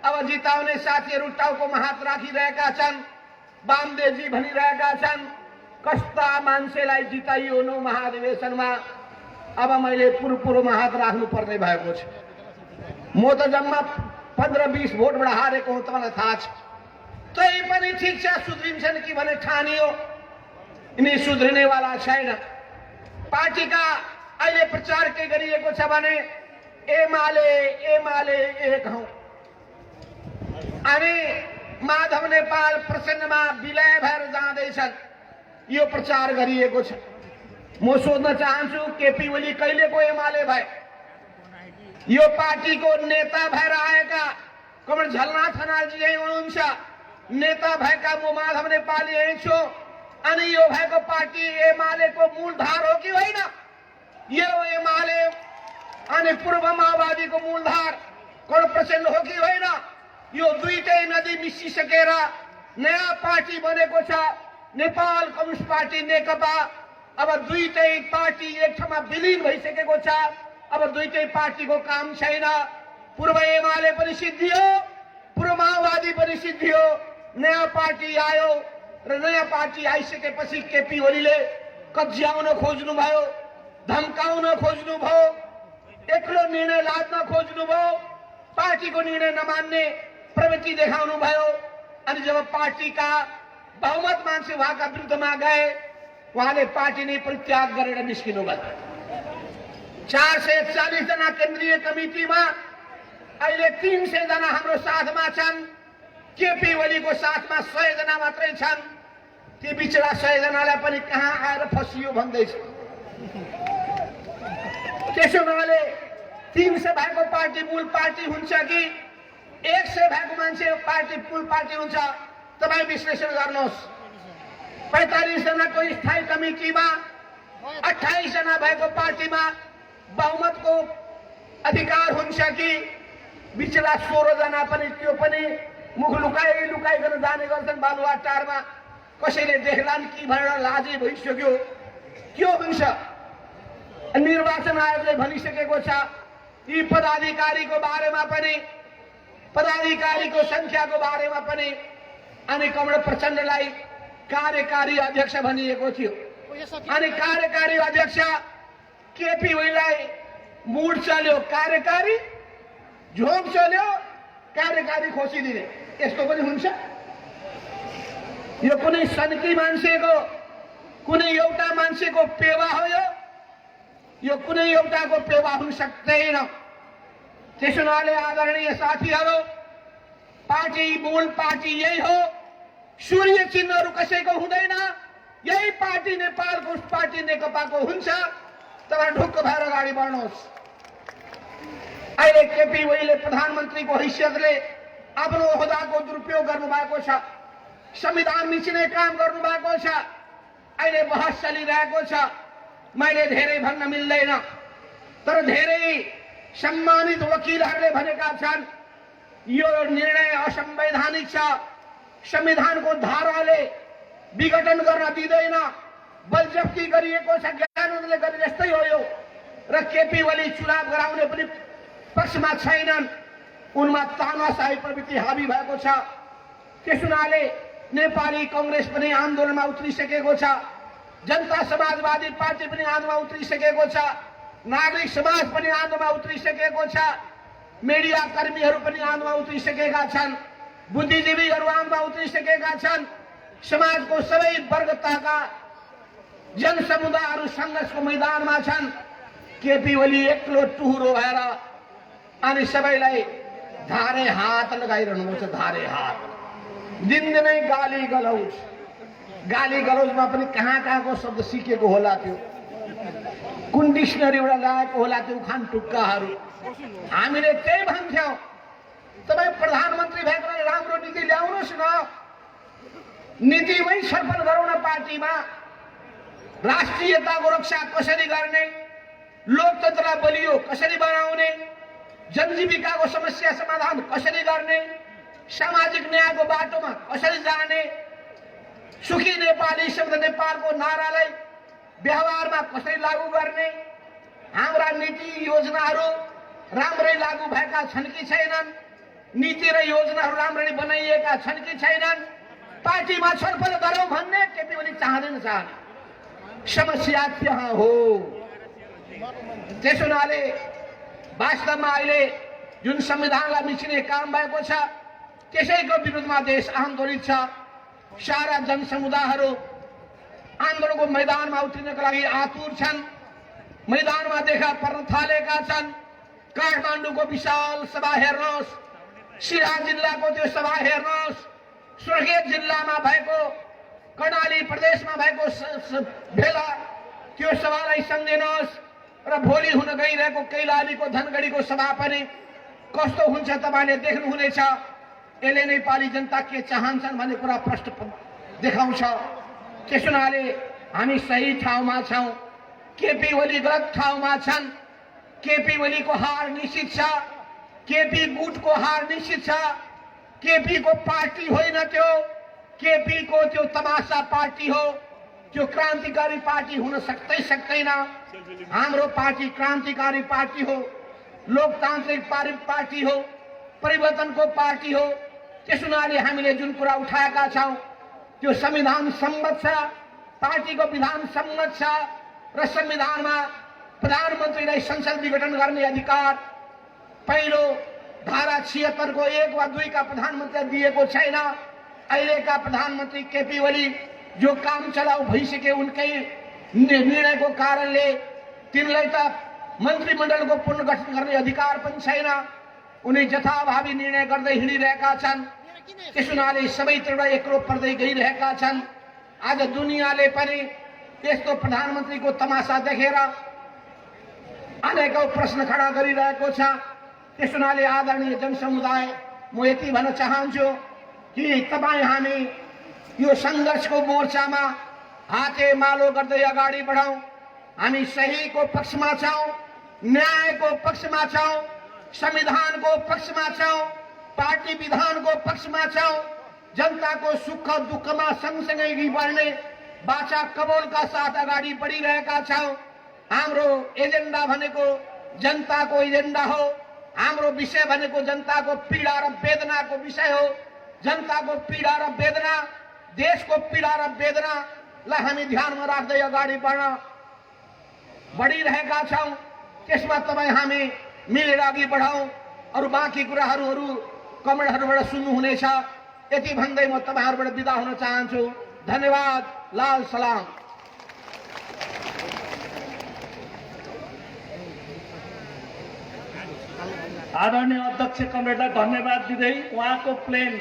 अब जिताउने साथीहरू टाउकोमा हात राखिरहेका छन्, वामदेवजी भनिरहेका छन् कस्ता मान्छेलाई जिताइयो 9 महाधिवेशनमा। अब मैले पूर्वमा हात राख्नु पर्ने भएको छ। म त जम्मा 15-20 भोटबाट हारेको हुँ, तपाईँलाई थाहा छ। तै पनि ठिक छ, सुध्रिन्छन् कि भने ठानियो, यिनी सुध्रिनेवाला छैन। पार्टीका अहिले प्रचार के गरिएको छ भने एमाले एक हौँ, अनि माधव नेपाल प्रचण्डमा विलय भएर जाँदैछन्, यो प्रचार गरिएको छ। म सोध्न चाहन्छु केपी ओली कहिलेको एमाले भए? यो पार्टीको नेता भएर आएका कमरेड झलनाथ खनालजी यही हुनुहुन्छ, नेता भएका म माधव नेपाल यही छु। अनि यो भएको पार्टी एमालेको मूलधार हो कि होइन? यो एमाले अनि पूर्व माओवादीको मूलधार कमरेड प्रचण्ड हो कि होइन? यो दुईटै नदी मिसिसकेर नयाँ पार्टी बनेको छ, नेपाल कम्युनिस्ट पार्टी नेकपा। अब दुईटै पार्टी एक ठाउँमा विलिन भइसकेको छ। अब दुईटै पार्टीको काम छैन। पूर्व एमाले पनि सिद्धियो, पूर्व माओवादी पनि सिद्धियो, नयाँ पार्टी आयो र नयाँ पार्टी आइसकेपछि केपी ओलीले कब्ज्याउन खोज्नुभयो, धम्काउन खोज्नुभयो, एक्लो निर्णय लाद्न खोज्नुभयो, पार्टीको निर्णय नमान्ने प्रवृत्ति देखाउनु भयो। अनि जब पार्टीका बहुमत मान्छे उहाँका विरुद्धमा गए, उहाँले पार्टी नै परित्याग गरेर निस्किनु भयो। 440 जना केन्द्रीय कमिटीमा अहिले 300 जना हाम्रो साथमा छन्, केपी ओलीको साथमा 100 जना मात्रै छन्। ती बिचरा 100 जनालाई पनि कहाँ आएर फसियो भन्दैछ। त्यसो हुनाले 300 भएको पार्टी मूल पार्टी हुन्छ कि 100 भएको मान्छे पार्टी मूल पार्टी हुन्छ? तपाईँ विश्लेषण गर्नुहोस्। 45 जनाको स्थायी कमिटीमा 28 जना भएको पार्टीमा बहुमतको अधिकार हुन्छ कि बिचरा 16 जना पनि त्यो पनि मुख लुकाइ गर्न जाने गर्छन् बालुवाटारमा, कसैले देख्लान् कि भनेर लाजै भइसक्यो। के हुन्छ? निर्वाचन आयोगले भनिसकेको छ यी पदाधिकारीको बारेमा पनि, पदाधिकारीको संख्याको बारेमा पनि। अनि कमरेड प्रचण्डलाई कार्यकारी अध्यक्ष भनिएको थियो, अनि कार्यकारी अध्यक्ष केपी ओलीलाई मुड चल्यो, कार्यकारी झोक चल्यो, कार्यकारी खोसिदिने। यस्तो पनि हुन्छ? यो कुनै सन्की मान्छेको, कुनै एउटा मान्छेको पेवा हो? यो कुनै एउटाको पेवा हुन सक्दैन। त्यसो हुनाले आदरणीय साथीहरू, पार्टी मूल पार्टी यही हो, सूर्य चिन्हहरू कसैको हुँदैन। यही पार्टी नेपालको पार्टी नेकपाको हुन्छ। तर ढुक्क भएर अगाडि बढ्नुहोस्। अहिले केपी ओलीले प्रधानमन्त्रीको हैसियतले आफ्नो ओहदाको दुरुपयोग गर्नुभएको छ, संविधान मिचिने काम गर्नुभएको छ। अहिले बहस चलिरहेको छ। मैले धेरै भन्न मिल्दैन, तर धेरै सम्मानित वकिलहरूले भनेका छन् यो निर्णय असंवैधानिक छ, संविधानको धाराले विघटन गर्न दिँदैन, बलजफ्ती गरिएको छ, ज्ञानले गरे जस्तै हो यो। र केपी ओली चुनाव गराउने पनि पक्षमा छैनन्, उनमा तानाशाही प्रवृत्ति हावी भएको छ। त्यस हुनाले नेपाली कांग्रेस पनि आन्दोलनमा उत्रिसकेको छ। जनता समाजवादी पार्टी पनि आन्दोलनमा उत्रिसकेको छ, नागरिक समाज पनि आन्दोलनमा उत्रिसकेको छ, मिडिया कर्मीहरू पनि आन्दोलनमा उत्रिसकेका छन्, बुद्धिजीवीहरू आन्दोलनमा उत्रिसकेका छन्, समाजको सबै वर्ग तहका जनसमुदायहरू सङ्घर्षको मैदानमा छन्। केपी ओली एक्लो टुहुरो भएर अनि सबैलाई धारे हात लगाइरहनु छ, धारे हात। दिनदिनै गाली गलौजमा पनि कहाँ कहाँको शब्द सिकेको होला, त्यो कुन डिक्सनरीबाट ल्याएको होला त्यो उखान टुक्काहरू। हामीले त्यही भन्थ्यौँ, तपाईँ प्रधानमन्त्री भएकोले राम्रो नीति ल्याउनुहोस् न, नीतिमै छलफल गरौँ न। पार्टीमा राष्ट्रियताको रक्षा कसरी गर्ने, लोकतन्त्रलाई बलियो कसरी बनाउने, जनजीविकाको समस्या समाधान कसरी गर्ने, सामाजिक न्यायको बाटोमा कसरी जाने, सुखी नेपाली शब्द नेपालको नारालाई व्यवहारमा कसरी लागू गर्ने, हाम्रा नीति योजनाहरू राम्रै लागू भएका छन् कि छैनन्, नीति र योजनाहरू राम्ररी बनाइएका छन् कि छैनन्, पार्टीमा छलफल गरौँ भन्ने केपी ओली चाहँदैन। समस्या त्यहाँ हो। त्यसो हुनाले वास्तवमा अहिले जुन संविधानलाई मिचिने काम भएको छ त्यसैको विरुद्धमा देश आन्दोलित छ। सारा जनसमुदायहरू आन्दोलनको मैदानमा उत्रिनका लागि आतुर छन्, मैदानमा देखा पर्न थालेका छन्। काठमाडौँको विशाल सभा हेर्नुहोस्, सिराहा जिल्लाको त्यो सभा हेर्नुहोस्, सुर्खेत जिल्लामा भएको, कर्णाली प्रदेशमा भएको भेला त्यो सभालाई सम्झिनुहोस् र भोलि हुन गइरहेको कैलालीको धनगढीको सभा पनि कस्तो हुन्छ तपाईले देख्नुहुनेछ। यसले नेपाली जनता के चाहन्छन् भन्ने कुरा प्रश्न देखाउँछ। त्यसो हुनाले हामी सही ठाउँमा छौँ, केपी ओली गलत ठाउँमा छन्। केपी ओलीको हार निश्चित छ, केपी गुटको हार निश्चित छ। केपी को पार्टी होइन त्यो, केपी को त्यो तमासा पार्टी हो, त्यो क्रान्तिकारी पार्टी हुन सक्दैन। हाम्रो पार्टी क्रान्तिकारी पार्टी हो, लोकतान्त्रिक पार्टी हो, परिवर्तनको पार्टी हो। त्यसो हुनाले हामीले जुन कुरा उठाएका छौँ त्यो संविधान सम्मत छ, पार्टीको विधान सम्मत छ र संविधानमा प्रधानमन्त्रीलाई संसद विघटन गर्ने अधिकार पहिलो धारा 76 को 1 वा 2 का प्रधानमन्त्रीलाई दिएको छैन। अहिलेका प्रधानमन्त्री केपी ओली जो काम चलाउ भइसके उनकै निर्णयको कारणले तिनलाई त मन्त्रीमण्डलको पुनर्गठन गर्ने अधिकार पनि छैन। उनी जथाभावी निर्णय गर्दै हिँडिरहेका छन्। त्यसो हुनाले सबैतिर एक्लो पर्दै गइरहेका छन्। आज दुनियाँले पनि यस्तो प्रधानमन्त्रीको तमासा देखेर अनेकौं प्रश्न खडा गरिरहेको छ। त्यसो हुनाले आदरणीय जनसमुदाय, म यति भन्न चाहन्छु कि तपाईँ हामी यो सङ्घर्षको मोर्चामा हातेमालो गर्दै अगाडि बढौँ। हामी सहीको पक्षमा छौँ, न्यायको पक्षमा छौँ, संविधानको पक्षमा छौँ, पार्टी विधानको पक्षमा छौँ। जनताको सुख दुःखमा सँगसँगै अघि बढ्ने बाचा कबोलका साथ अगाडि बढिरहेका छौँ। हाम्रो एजेन्डा भनेको जनताको एजेन्डा हो। हाम्रो विषय भनेको जनताको पीडा र वेदनाको विषय हो। जनताको पीडा र वेदना, देशको पीडा र वेदनालाई हामी ध्यानमा राख्दै अगाडि बढिरहेका छौँ। त्यसमा तपाईँ हामी मिलेर अघि बढौँ। अरू बाँकी कुराहरू कमेन्टहरूबाट सुन्नुहुनेछ। यति भन्दै म तपाईँहरूबाट बिदा हुन चाहन्छु। धन्यवाद। लाल सलाम। आदरणीय अध्यक्ष कमरेडलाई धन्यवाद दिँदै उहाँको प्लेन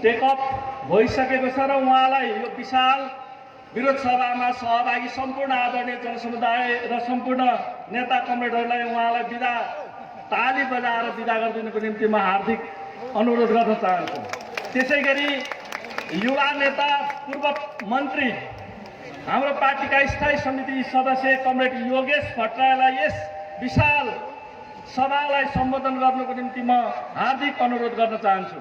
टेकअप भइसकेको छ र उहाँलाई यो विशाल विरोध सभामा सहभागी सम्पूर्ण आदरणीय जनसमुदाय र सम्पूर्ण नेता कमरेडहरूलाई उहाँलाई बिदा ताली बजाएर बिदा गरिदिनुको निम्ति म हार्दिक अनुरोध गर्न चाहन्छु। त्यसै गरी युवा नेता पूर्व मन्त्री हाम्रो पार्टीका स्थायी समिति सदस्य कमरेड योगेश भट्टराईलाई यस विशाल सभालाई सम्बोधन गर्नुको निम्ति म हार्दिक अनुरोध गर्न चाहन्छु।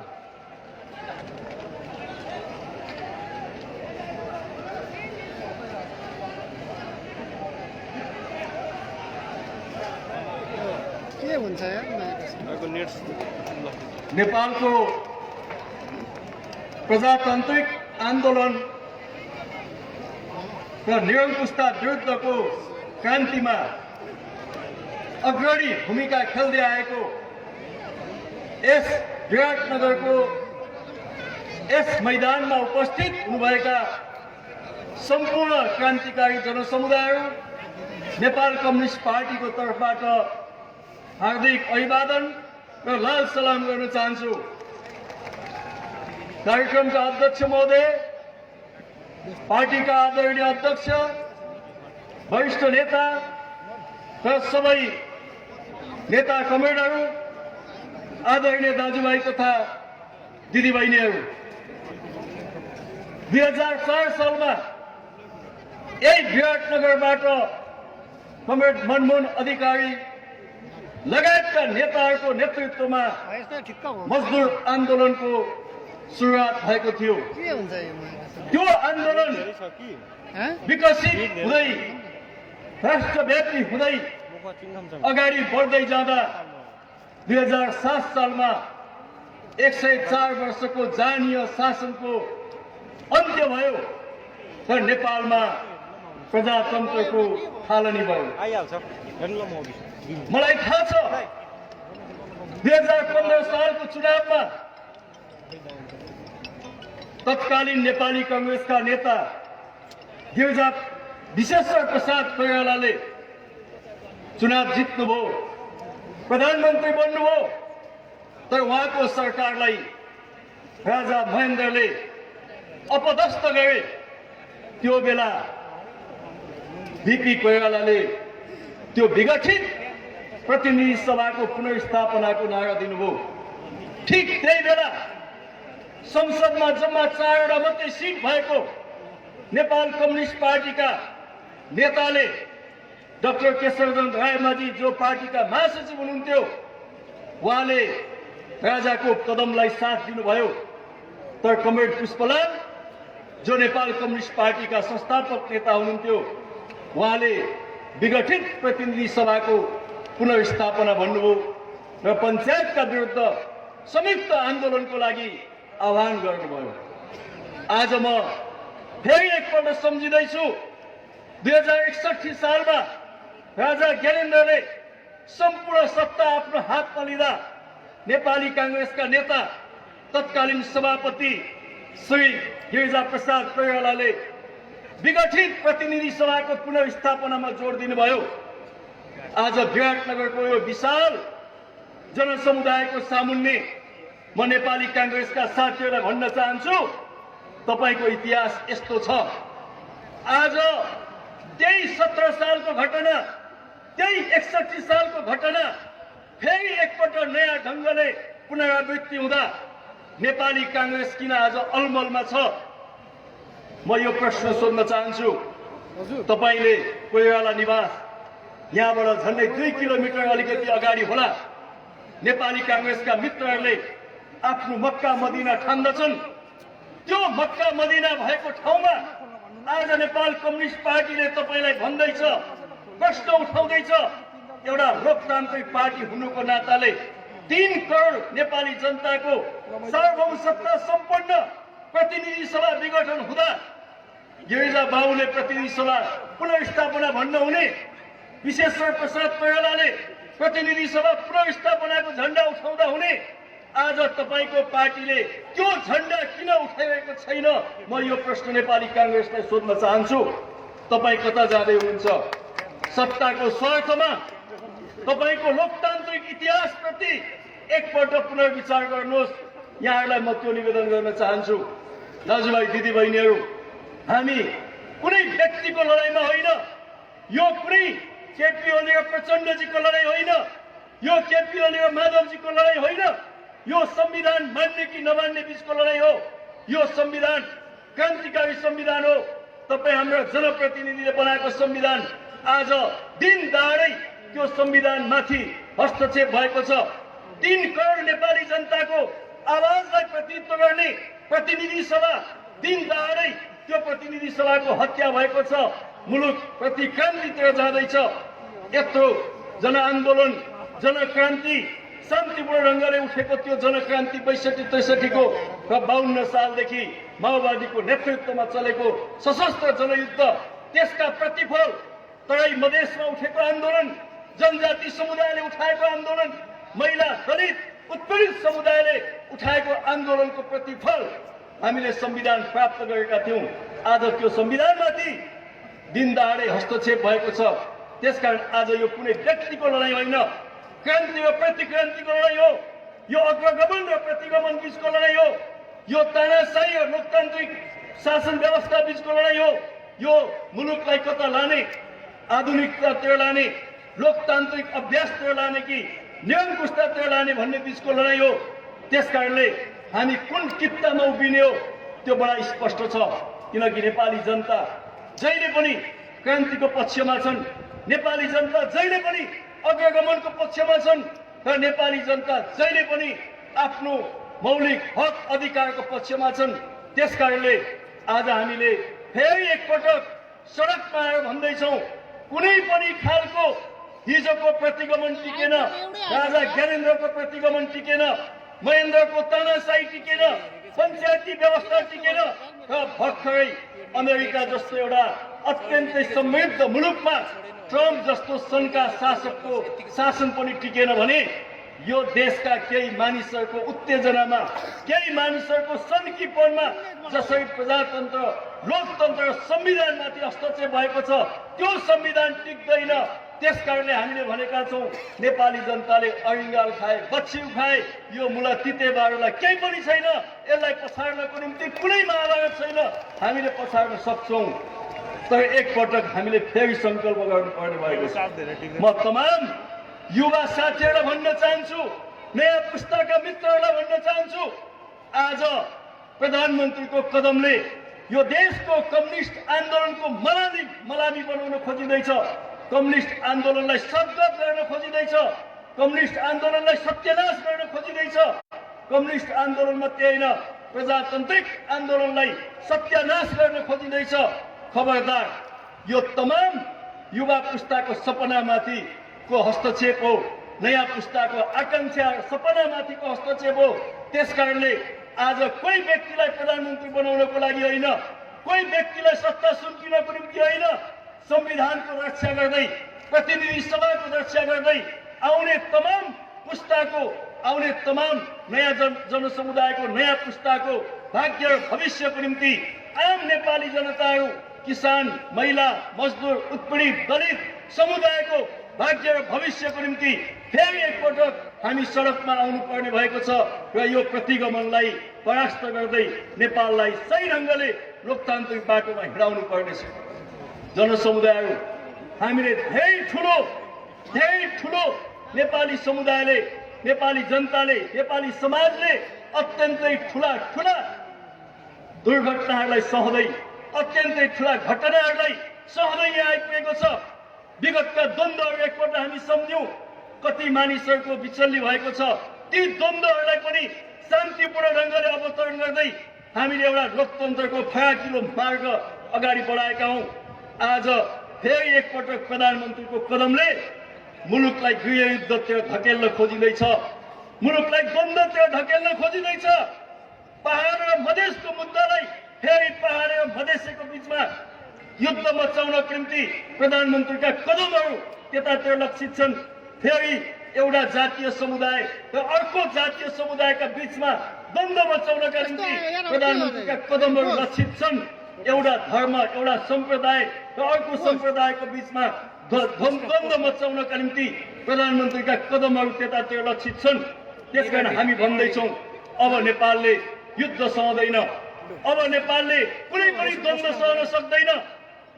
के हुन्छ यार नेपालको प्रजातान्त्रिक आन्दोलन र निरङ्कुशता विरुद्धको क्रान्तिमा अग्रणी भूमिका खेल्दै आएको यस विराटनगरको यस मैदानमा उपस्थित हुनुभएका सम्पूर्ण क्रान्तिकारी जनसमुदायहरू नेपाल कम्युनिस्ट पार्टीको तर्फबाट हार्दिक अभिवादन र लाल सलाम गर्न चाहन्छु। कार्यक्रमका अध्यक्ष महोदय, पार्टीका आदरणीय अध्यक्ष, वरिष्ठ नेता र सबै नेता कमरेडहरू, आदरणीय दाजुभाइ तथा दिदीबहिनीहरू, 2004 सालमा यही विराटनगरबाट कमरेड मनमोहन अधिकारी लगायतका नेताहरूको नेतृत्वमा मजदुर आन्दोलनको सुरुवात भएको थियो। के हुन्छ यो? त्यो आन्दोलन विकसित हुँदै राष्ट्रव्यापी हुँदै अगाडि बढ्दै जाँदा 2007 सालमा 104 वर्षको जानीय शासनको अन्त्य भयो र नेपालमा प्रजातन्त्रको थालनी भयो। मलाई थाहा छ 2015 सालको चुनावमा तत्कालीन नेपाली कांग्रेसका नेता विश्वेश्वर प्रसाद कोइरालाले चुनाव जित्नुभयो, प्रधानमन्त्री बन्नुभयो, तर उहाँको सरकारलाई राजा महेन्द्रले अपदस्थ गरे। त्यो बेला बीपी कोइरालाले त्यो विघटित प्रतिनिधि सभाको पुनर्स्थापनाको नारा दिनुभयो। ठीक त्यही बेला संसदमा जम्मा 4वटा मात्रै सिट भएको नेपाल कम्युनिस्ट पार्टीका नेताले डाक्टर केशरचन्द्र रायमाझी, जो पार्टीका महासचिव हुनुहुन्थ्यो, उहाँले राजाको कदमलाई साथ दिनुभयो। तर कमरेड पुष्पलाल, जो नेपाल कम्युनिस्ट पार्टीका संस्थापक नेता हुनुहुन्थ्यो, उहाँले विघटित प्रतिनिधि सभाको पुनर्स्थापना भन्नुभयो र पञ्चायतका विरुद्ध संयुक्त आन्दोलनको लागि आह्वान गर्नुभयो। आज म फेरि एकपल्ट सम्झिँदैछु, 2061 सालमा राजा ज्ञानेन्द्रले सम्पूर्ण सत्ता आफ्नो हातमा लिँदा नेपाली कांग्रेसका नेता तत्कालीन सभापति श्री गिरिजाप्रसाद कोइरालाले विघटित प्रतिनिधि सभाको पुनर्स्थापनामा जोड दिनुभयो। आज विराटनगरको यो विशाल जनसमुदायको सामुन्ने म नेपाली कांग्रेसका साथीहरूलाई भन्न चाहन्छु, तपाईको इतिहास यस्तो छ। आज त्यही 17 सालको घटना, त्यही 61 सालको घटना फेरि एकपल्ट नयाँ ढङ्गले पुनरावृत्ति हुँदा नेपाली कांग्रेस किन आज अलमलमा छ? म यो प्रश्न सोध्न चाहन्छु। तपाईले कोइराला निवास, यहाँबाट झन्डै 2 किलोमिटर अलिकति अगाडि होला, नेपाली कांग्रेसका मित्रहरूले आफ्नो मक्का मदिना ठान्दछन्। त्यो मक्का मदिना भएको ठाउँमा आज नेपाल कम्युनिस्ट पार्टीले तपाईलाई भन्दैछ, प्रश्न उठाउँदैछ, एउटा लोकतान्त्रिक पार्टी हुनुको नाताले 3 करोड नेपाली जनताको सार्वभौम सत्ता सम्पन्न प्रतिनिधि सभा विघटन हुँदा गिरिजा बाबुले प्रतिनिधि सभा पुनर्स्थापना भन्न हुने, विश्वेश्वर प्रसाद कोइरालाले प्रतिनिधि सभा पुनर्स्थापनाको झण्डा उठाउँदा हुने, आज तपाईको पार्टीले त्यो झण्डा किन उठाइरहेको छैन? म यो प्रश्न नेपाली कांग्रेसलाई सोध्न चाहन्छु। तपाई कता जाँदै हुनुहुन्छ? सत्ताको स्वार्थमा तपाईको लोकतान्त्रिक इतिहासप्रति एकपल्ट पुनर्विचार गर्नुहोस्। यहाँहरूलाई म त्यो निवेदन गर्न चाहन्छु। दाजुभाइ दिदीबहिनीहरू, हामी कुनै व्यक्तिको लडाईँमा होइन, यो कुनै केपी ओली र प्रचण्डजीको लडाईँ होइन, यो केपी ओली र माधवजीको लडाईँ होइन, यो संविधान मान्ने कि नमान्ने बीचको लडाईँ हो। यो संविधान क्रान्तिकारी संविधान हो। तपाईँ हाम्रा जनप्रतिनिधिले बनाएको संविधान आज दिन दहाडै त्यो संविधानमाथि हस्तक्षेप भएको छ। 3 करोड नेपाली जनताको आवाजलाई प्रतिनिधित्व गर्ने प्रतिनिधि सभा दिन दहाडै त्यो प्रतिनिधि सभाको हत्या भएको छ। मुलुक प्रतिक्रान्तितिर जाँदैछ। यत्रो जनआन्दोलन, जनक्रान्ति शान्तिपूर्ण ढङ्गले उठेको त्यो जनक्रान्ति 62-63 को र 52 सालदेखि माओवादीको नेतृत्वमा चलेको सशस्त्र जनयुद्ध त्यसका प्रतिफल तराई मधेसमा उठेको आन्दोलन, जनजाति समुदायले उठाएको आन्दोलन, महिला, दलित, उत्पीडित समुदायले उठाएको आन्दोलनको प्रतिफल हामीले संविधान प्राप्त गरेका थियौँ। आज त्यो संविधानमाथि दिनदहाडे हस्तक्षेप भएको छ। त्यसकारण आज यो कुनै व्यक्तिको लडाइँ होइन, क्रान्ति र प्रतिक्रान्तिको लडाइँ हो। यो अग्रगमन र प्रतिगमन बीचको लडाइँ हो। यो तानाशाही र लोकतान्त्रिक शासन व्यवस्था बीचको लडाइँ हो। यो मुलुकलाई कता लाने, आधुनिकतातिर लाने, लोकतान्त्रिक अभ्यासतिर लाने कि निरङ्कुशतातिर लाने भन्ने बीचको लडाइँ हो। त्यसकारणले हामी कुन कित्तामा उभिने हो त्यो बडा स्पष्ट छ। किनकि नेपाली जनता जहिले पनि क्रान्तिको पक्षमा छन्, नेपाली जनता जहिले पनि अग्रगमनको पक्षमा छन् र नेपाली जनता जहिले पनि आफ्नो मौलिक हक अधिकारको पक्षमा छन्। त्यसकारणले आज हामीले फेरि एकपटक सडकमा आएर भन्दैछौँ, कुनै पनि खालको हिजोको प्रतिगमन टिकेन, राजा ज्ञानेन्द्रको प्रतिगमन टिकेन, महेन्द्रको तानाशाही टिकेन, पञ्चायती व्यवस्था टिकेन र भर्खरै अमेरिका जस्तो एउटा अत्यन्तै समृद्ध मुलुकमा ट्रम्प जस्तो सङ्घका शासकको शासन पनि टिकेन भने यो देशका केही मानिसहरूको उत्तेजनामा, केही मानिसहरूको सन्कीपनमा जसरी प्रजातन्त्र, लोकतन्त्र र संविधानमाथि हस्तक्षेप भएको छ त्यो संविधान टिक्दैन। त्यसकारणले हामीले भनेका छौँ, नेपाली जनताले अरिङ्गाल खाए, बच्चिउ खाए, यो मुला तितेबारलाई केही पनि छैन, यसलाई पछाड्नको निम्ति कुनै महाभारत छैन, हामीले पछाड्न सक्छौँ। तर एकपटक हामीले फेरि सङ्कल्प गर्नुपर्ने भएको छ। म तमाम युवा साथीहरूलाई भन्न चाहन्छु, नयाँ पुस्ताका मित्रहरूलाई भन्न चाहन्छु, आज प्रधानमन्त्रीको कदमले यो देशको कम्युनिस्ट आन्दोलनको मलामी बनाउन खोजिँदैछ, कम्युनिस्ट आन्दोलनलाई सद्गत गर्न खोजिँदैछ, कम्युनिस्ट आन्दोलनलाई सत्यानाश गर्न खोजिँदैछ। कम्युनिस्ट आन्दोलन मात्रै होइन, प्रजातान्त्रिक आन्दोलनलाई सत्यानाश गर्न खोजिँदैछ। खबरदार, यो तमाम युवा पुस्ताको सपनामाथि को हस्तक्षेप हो, नयाँ पुस्ताको आकांक्षा सपनामाथिको हस्तक्षेप हो। त्यसकारणले आज कोही व्यक्तिलाई प्रधानमन्त्री बनाउनको लागि होइन, कोही व्यक्तिलाई सत्ता सुम्पिनको निम्ति होइन, संविधानको रक्षा गर्दै, प्रतिनिधि सभाको रक्षा गर्दै आउने तमाम पुस्ताको, आउने तमाम नयाँ जनसमुदायको, नयाँ पुस्ताको भाग्य र भविष्यको निम्ति आम नेपाली जनताहरू, किसान, महिला, मजदुर, उत्पीडित, दलित समुदायको भाग्य र भविष्यको निम्ति फेरि एकपटक हामी सडकमा आउनुपर्ने भएको छ र यो प्रतिगमनलाई परास्त गर्दै नेपाललाई सही ढङ्गले लोकतान्त्रिक बाटोमा हिँडाउनु पर्नेछ। जनसमुदायहरू, हामीले धेरै ठुलो नेपाली समुदायले, नेपाली जनताले, नेपाली समाजले अत्यन्तै ठुला दुर्घटनाहरूलाई सहँदै, अत्यन्तै ठुला घटनाहरूलाई सहँदै यहाँ आइपुगेको छ। विगतका द्वन्द्वहरू एकपल्ट हामी सम्झ्यौँ, कति मानिसहरूको विचल्ली भएको छ। ती द्वन्द्वहरूलाई पनि शान्तिपूर्ण ढङ्गले अवतरण गर्दै हामीले एउटा लोकतन्त्रको फराकिलो मार्ग अगाडि बढाएका हौँ। आज फेरि एकपटक प्रधानमन्त्रीको कदमले मुलुकलाई गृहयुद्धतिर धकेल्न खोजिँदैछ, मुलुकलाई द्वन्द्वतिर धकेल्न खोजिँदैछ। पहाड र मधेसको मुद्दालाई फेरि पहाड र मधेसको बिचमा युद्ध मचाउनको निम्ति प्रधानमन्त्रीका कदमहरू त्यतातिर लक्षित छन्। फेरि एउटा जातीय समुदाय र अर्को जातीय समुदायका बिचमा द्वन्द्व मचाउनका निम्ति प्रधानमन्त्रीका कदमहरू लक्षित छन्। एउटा धर्म, एउटा सम्प्रदाय र अर्को सम्प्रदायको बिचमा द्वन्द्व मचाउनका निम्ति प्रधानमन्त्रीका कदमहरू त्यतातिर लक्षित छन्। त्यसकारण हामी भन्दैछौँ, अब नेपालले युद्ध सहँदैन, अब नेपालले कुनै पनि द्वन्द्व सहन सक्दैन।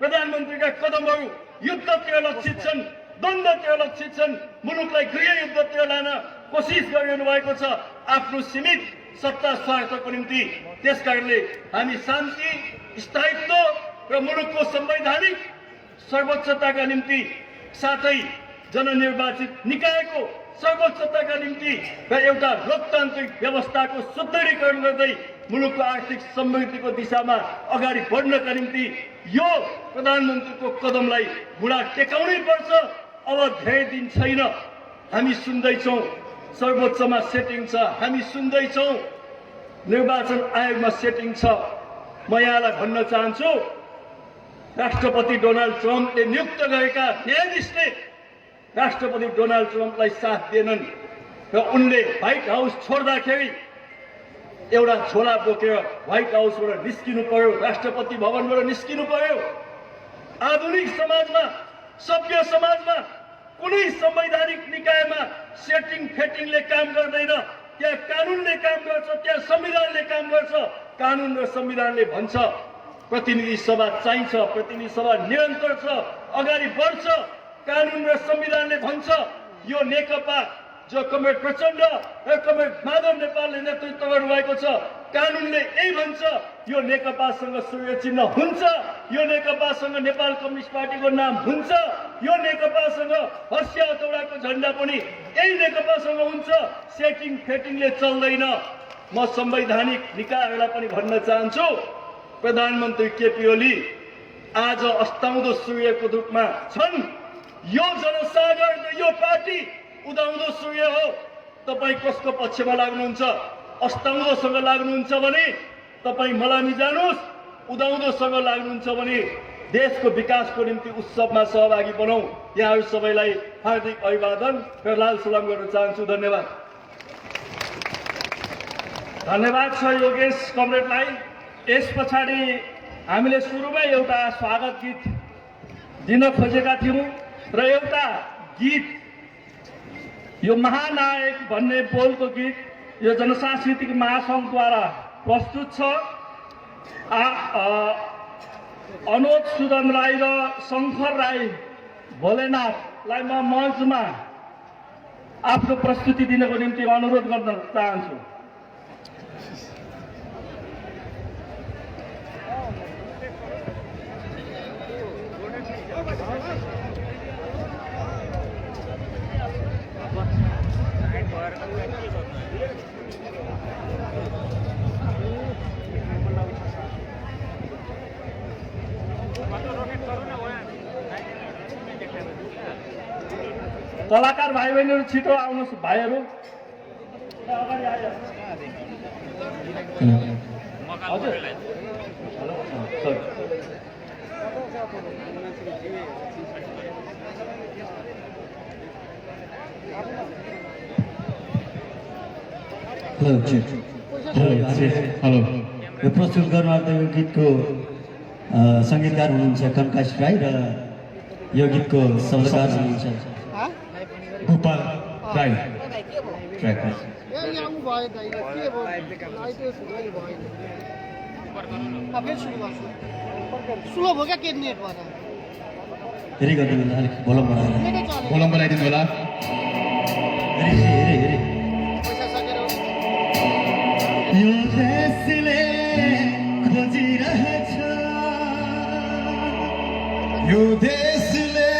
प्रधानमन्त्रीका कदमहरू युद्धतिर लक्षित छन्, द्वन्द्वतिर लक्षित छन्, मुलुकलाई गृहयुद्धतिर लान कोसिस गरिरहनु भएको छ आफ्नो सीमित सत्ता स्वार्थको निम्ति। त्यसकारणले हामी शान्ति, स्थायित्व र मुलुकको संवैधानिक सर्वोच्चताका निम्ति, साथै जननिर्वाचित निकायको सर्वोच्चताका निम्ति र एउटा लोकतान्त्रिक व्यवस्थाको सुदृढीकरण गर्दै मुलुकको आर्थिक समृद्धिको दिशामा अगाडि बढ्नका निम्ति यो प्रधानमन्त्रीको कदमलाई बुढा टेकाउनै पर्छ। अब धेरै दिन छैन, हामी सुन्दैछौँ सर्वोच्चमा सेटिङ छ, हामी सुन्दैछौँ निर्वाचन आयोगमा सेटिङ छ। म यहाँलाई भन्न चाहन्छु, राष्ट्रपति डोनाल्ड ट्रम्पले नियुक्त गरेका न्यायाधीशले राष्ट्रपति डोनाल्ड ट्रम्पलाई साथ दिएनन् र उनले व्हाइट हाउस छोड्दाखेरि एउटा झोला बोकेर व्हाइट हाउसबाट निस्किनु पर्यो, राष्ट्रपति भवनबाट निस्किनु पर्यो। आधुनिक समाजमा, सभ्य समाजमा कुनै संवैधानिक निकायमा सेटिङ फेटिङले काम गर्दैन, त्यहाँ कानुनले काम गर्छ, त्यहाँ संविधानले काम गर्छ। कानुन र संविधानले भन्छ प्रतिनिधि सभा चाहिन्छ, प्रतिनिधि सभा निरन्तर छ, अगाडि बढ्छ। कानुन र संविधानले भन्छ यो नेकपा जो कमरेड प्रचण्ड र कमरेड माधव नेपालले नेतृत्व गर्नुभएको छ, कानुनले यही भन्छ यो नेकपासँग सूर्य चिन्ह हुन्छ, यो नेकपासँग नेपाल कम्युनिस्ट पार्टीको नाम हुन्छ, यो नेकपासँग हर्षिया हतौडाको झण्डा पनि यही नेकपासँग हुन्छ। सेटिङ फेटिङले चल्दैन। म संवैधानिक निकायहरूलाई पनि भन्न चाहन्छु, प्रधानमन्त्री केपी ओली आज अस्ताउँदो सूर्यको रूपमा छन्। यो जनसागर र यो पार्टी उदाउँदो सूर्य हो। तपाईँ कसको पक्षमा लाग्नुहुन्छ? अस्ताउँदोसँग लाग्नुहुन्छ भने तपाईँ मलामी जानुहोस्, उदाउँदोसँग लाग्नुहुन्छ भने देशको विकासको निम्ति उत्सवमा सहभागी बनाऊ। यहाँहरू सबैलाई हार्दिक अभिवादन र लाल सलाम गर्न चाहन्छु। धन्यवाद। धन्यवाद छ योगेश कमरेडलाई। यस पछाडि हामीले सुरुमै एउटा स्वागत गीत दिन खोजेका थियौँ र एउटा गीत यो महानायक भन्ने बोलको गीत यो जनसांस्कृतिक महासङ्घद्वारा प्रस्तुत छ। अनोज सुदन राई र शङ्कर राई भोलेनाथलाई म मञ्चमा आफ्नो प्रस्तुति दिनको निम्ति अनुरोध गर्न चाहन्छु। कलाकार भाइ बहिनीहरू छिटो आउनुहोस्। भाइहरू अगाडि आयो। हजुर हेलो। यो प्रस्तुत गर्नुभएको यो गीतको सङ्गीतकार हुनुहुन्छ कनकाश राई र यो गीतको शब्दकार हुनुहुन्छ गोपाल राई। स्लो भयो क्या के नेटबाट हेरी गरिदिनु होला, अलिक भोलम बनाएर भोलम बनाइदिनु होला। हेरी हेरी हेरी पैसा सकेर यो देशले खोजिरहेछ, यो देशले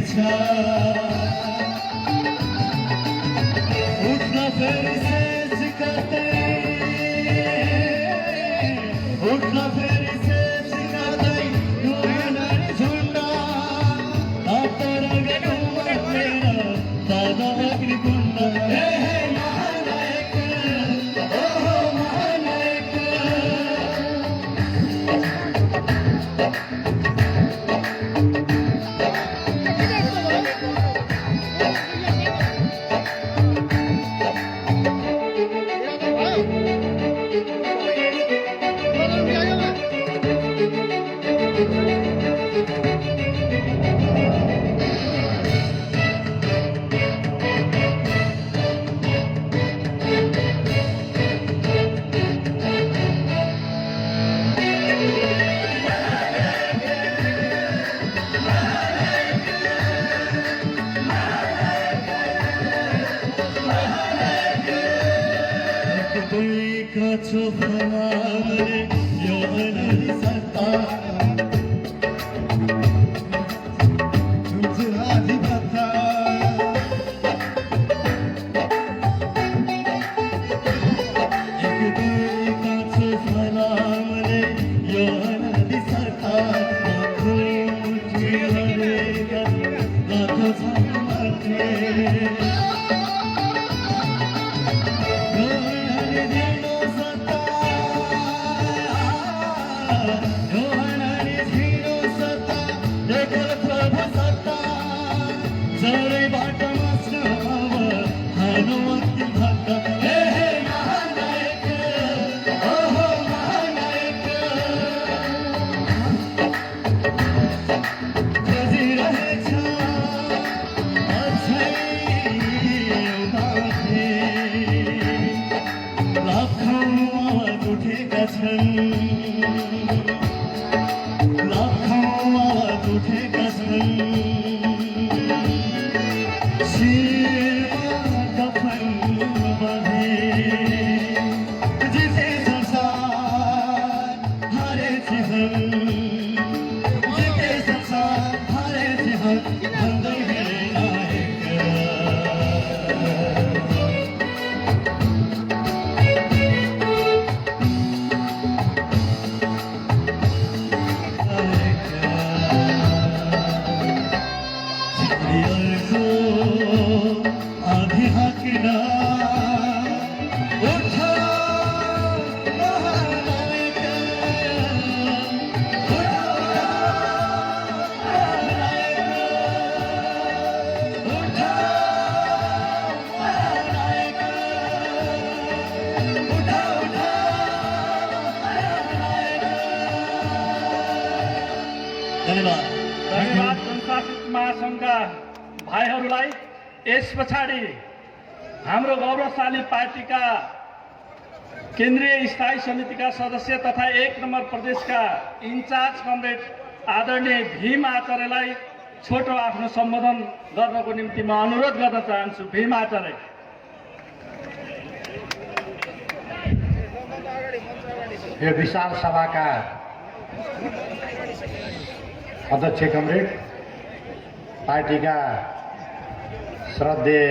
रहेछ उठ्न फेरि शेष कतै उठ्न फेरि शेष कतै नानी झुन्ड तर मेरा दादा अग्निकुण्ड हे महानायक ओहो महानायक काचो फलाले यो अनली सत्ता तुमचे अधिपता एक दुई काचो फलाले यो अनली सत्ता मुठी हरेका लाखो छामते धन्यवाद जनशासित महासङ्घका भाइहरूलाई। यस पछाडि हाम्रो गौरवशाली पार्टीका केन्द्रीय स्थायी समितिका सदस्य तथा 1 नम्बर प्रदेशका इन्चार्ज कमरेड आदरणीय भीम आचार्यलाई छोटो आफ्नो सम्बोधन गर्नको निम्ति म अनुरोध गर्न चाहन्छु। भीम आचार्य। यो विशाल सभाका अध्यक्ष कमरेड, पार्टीका श्रद्धेय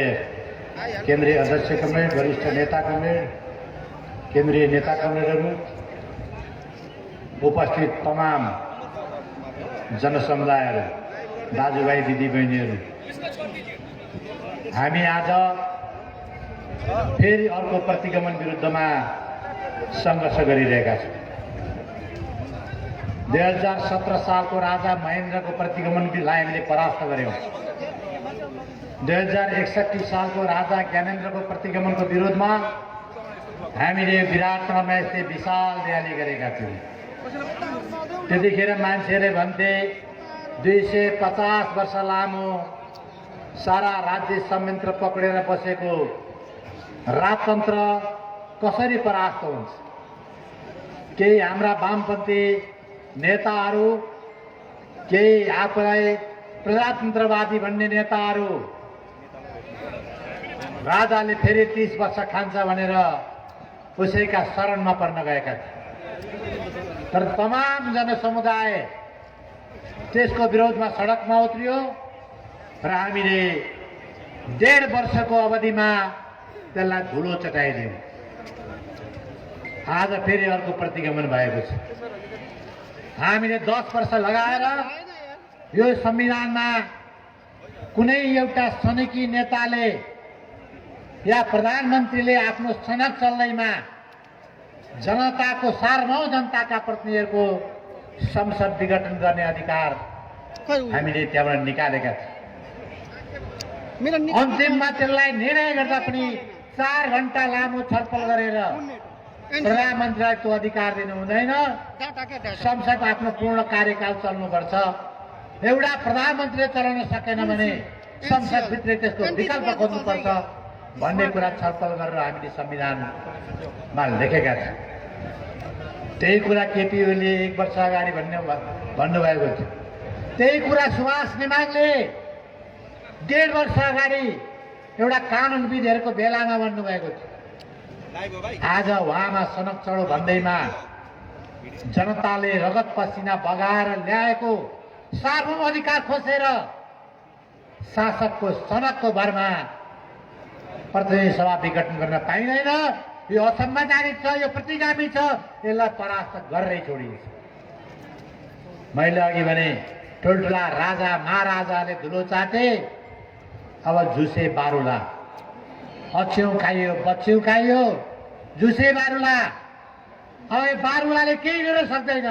केन्द्रीय अध्यक्ष कमरेड, वरिष्ठ नेता कमरेड, केन्द्रीय नेता कमरेडहरू, उपस्थित तमाम जनसमुदायहरू, दाजुभाइ दिदीबहिनीहरू, हामी आज फेरि अर्को प्रतिगमन विरुद्धमा सङ्घर्ष गरिरहेका छौँ। 2017 सालको राजा महेन्द्रको प्रतिगमनलाई हामीले परास्त गर्यौँ। 2061 सालको राजा ज्ञानेन्द्रको प्रतिगमनको विरोधमा हामीले विराटनगरमा यस्तै विशाल र्याली गरेका थियौँ। त्यतिखेर मान्छेले भन्थे 250 वर्ष लामो सारा राज्य संयन्त्र पक्रेर बसेको राजतन्त्र कसरी परास्त हुन्छ? केही हाम्रा वामपन्थी नेताहरू, केही आफूलाई प्रजातन्त्रवादी भन्ने नेताहरू राजाले फेरि 30 वर्ष खान्छ भनेर उसैका शरणमा पर्न गएका थिए। तर तमाम जनसमुदाय त्यसको विरोधमा सडकमा उत्रियो र हामीले 1.5 वर्षको अवधिमा त्यसलाई धुलो चटाइदियौँ। आज फेरि अर्को प्रतिगमन भएको छ। हामीले 10 वर्ष लगाएर यो संविधानमा कुनै एउटा सनकी नेताले या प्रधानमन्त्रीले आफ्नो सनक चल्दैमा जनताको सार्वभौम जनताका प्रतिनिधिहरूको संसद विघटन गर्ने अधिकार हामीले त्यहाँबाट निकालेका थियौँ। अन्तिममा त्यसलाई निर्णय गर्दा पनि 4 घण्टा लामो छलफल गरेर प्रधानमन्त्रीलाई त्यो अधिकार दिनु हुँदैन। संसद आफ्नो पूर्ण कार्यकाल चल्नुपर्छ। एउटा प्रधानमन्त्रीले चलाउन सकेन भने संसदभित्र त्यसको विकल्प खोज्नुपर्छ भन्ने कुरा छलफल गरेर हामीले संविधानमा लेखेका छौँ। त्यही कुरा केपी ओलीले 1 वर्ष अगाडि भन्नुभएको थियो। त्यही कुरा सुभाष नेमाङले 1.5 वर्ष अगाडि एउटा कानुनविदहरूको बेलामा भन्नुभएको थियो। आज उहाँमा सनक चढो भन्दैमा जनताले रगत पसिना बगाएर ल्याएको सार्वभौम अधिकार खोसेर शासकको सनकको भरमा प्रतिनिधि सभा विघटन गर्न पाइँदैन। यो असंवैधानिक छ, यो प्रतिगामी छ, यसलाई परास्त गरेरै छोडिन्छ। मैले अघि भने ठुल्ठुला राजा महाराजाले धुलो चाटे, अब झुसे बारुला, अछ्यौँ खाइयो बच्यौँ खाइयो, झुसे बारुला। अब बारुलाले केही गर्न सक्दैन।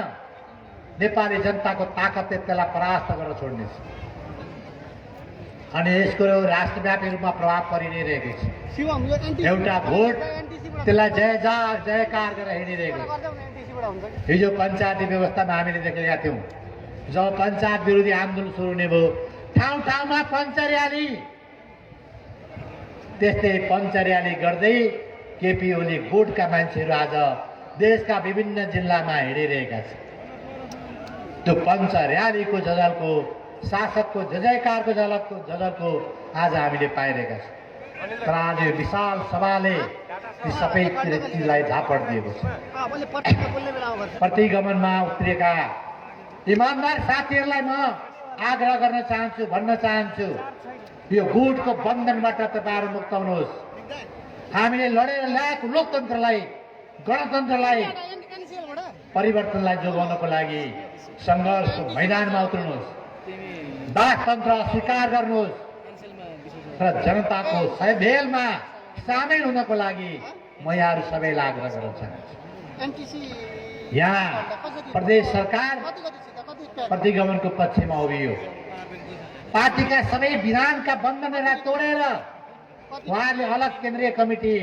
नेपाली जनताको ताकतले त्यसलाई परास्त गरेर छोड्नेछ अनि यसको राष्ट्रव्यापी रूपमा प्रभाव परि नै रहेको छ। एउटा भोट त्यसलाई जयकार गरेर हिँडिरहेको छ। हिजो पञ्चायती व्यवस्थामा हामीले देखेका थियौँ, जब पञ्चायत विरोधी आन्दोलन सुरु हुने भयो, ठाउँ ठाउँमा पञ्च र्याली, त्यस्तै पञ्च र्याली गर्दै केपी ओली गुटका मान्छेहरू आज देशका विभिन्न जिल्लामा हिँडिरहेका छन्। त्यो पञ्च र्यालीको जजलको, शासकको जयकारको जजलको आज हामीले पाइरहेका छौँ। तर आज यो विशाल सभाले ती सबै चिजलाई झापड दिएको छ। प्रतिगमनमा उत्रिएका इमानदार साथीहरूलाई म आग्रह गर्न चाहन्छु, भन्न चाहन्छु, यो गुटको बन्धनबाट तपाईँहरू मुक्त हुनुहोस्। हामीले लडेर ल्याएको लोकतन्त्रलाई, गणतन्त्रलाई, परिवर्तनलाई जोगाउनको लागि सङ्घर्षको मैदानमा उत्रनुहोस्। दासतन्त्र अस्वीकार गर्नुहोस् र जनताको सहभेलमा सामेल हुनको लागि म यहाँहरू सबैलाई आग्रह गर्न चाहन्छु। यहाँ प्रदेश सरकार प्रतिगमनको पक्षमा उभियो। पार्टीका सबै विधानका बन्धनहरूलाई तोडेर उहाँहरूले अलग केन्द्रीय कमिटी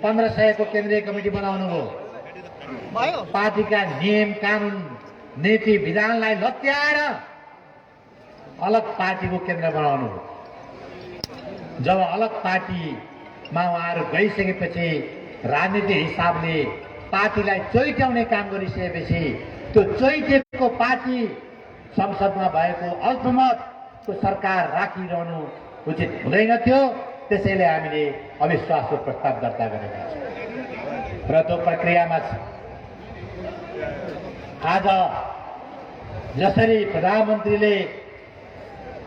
1500 को केन्द्रीय कमिटी बनाउनु भयो। पार्टीका नियम कानुन नीति विधानलाई लत्याएर अलग पार्टीको केन्द्र बनाउनु भयो। जब अलग पार्टीमा उहाँहरू गइसकेपछि राजनीतिक हिसाबले पार्टीलाई चोइट्याउने काम गरिसकेपछि त्यो चोइटेको पार्टी संसदमा भएको अल्पमतको सरकार राखिरहनु उचित हुँदैन थियो। त्यसैले हामीले अविश्वासको प्रस्ताव दर्ता गरेका छौँ र त्यो प्रक्रियामा छ। आज जसरी प्रधानमन्त्रीले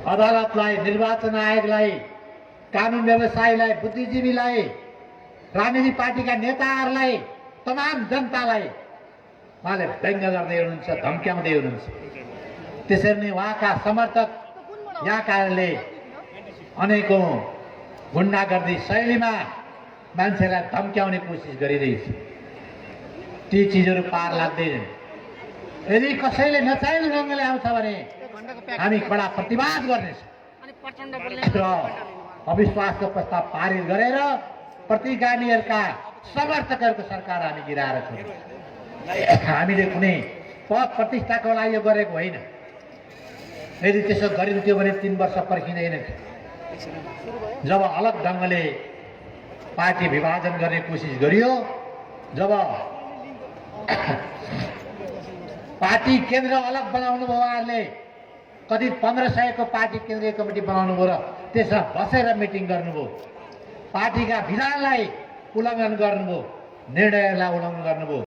अदालतलाई, निर्वाचन आयोगलाई, कानुन व्यवसायीलाई, बुद्धिजीवीलाई, राजनीतिक पार्टीका नेताहरूलाई, तमाम जनतालाई उहाँले व्यङ्ग गर्दै हुनुहुन्छ, धम्क्याउँदै हुनुहुन्छ। त्यसरी नै उहाँका समर्थक यहाँकाहरूले अनेकौँ गुन्डागर्दी शैलीमा मान्छेलाई धम्क्याउने कोसिस गरिरहेछ। ती चिजहरू पार लाग्दैनन्। यदि कसैले नचाहिँदो ढङ्गले आउँछ भने हामी कडा प्रतिवाद गर्नेछौँ र अविश्वासको प्रस्ताव पारित गरेर प्रतिगामीहरूका समर्थकहरूको सरकार हामी गिराएर छौँ। हामीले कुनै पद प्रतिष्ठाको लागि यो गरेको होइन। यदि त्यसो गरिन्थ्यो भने 3 वर्ष पर्खिँदैन थियो। जब अलग ढङ्गले पार्टी विभाजन गर्ने कोसिस गरियो, जब पार्टी केन्द्र अलग बनाउनु भयो, उहाँहरूले कति 1500 को पार्टी केन्द्रीय कमिटी बनाउनु भयो र त्यसमा बसेर मिटिङ गर्नुभयो। पार्टीका विधानलाई उल्लङ्घन गर्नुभयो, निर्णयलाई उल्लङ्घन गर्नुभयो।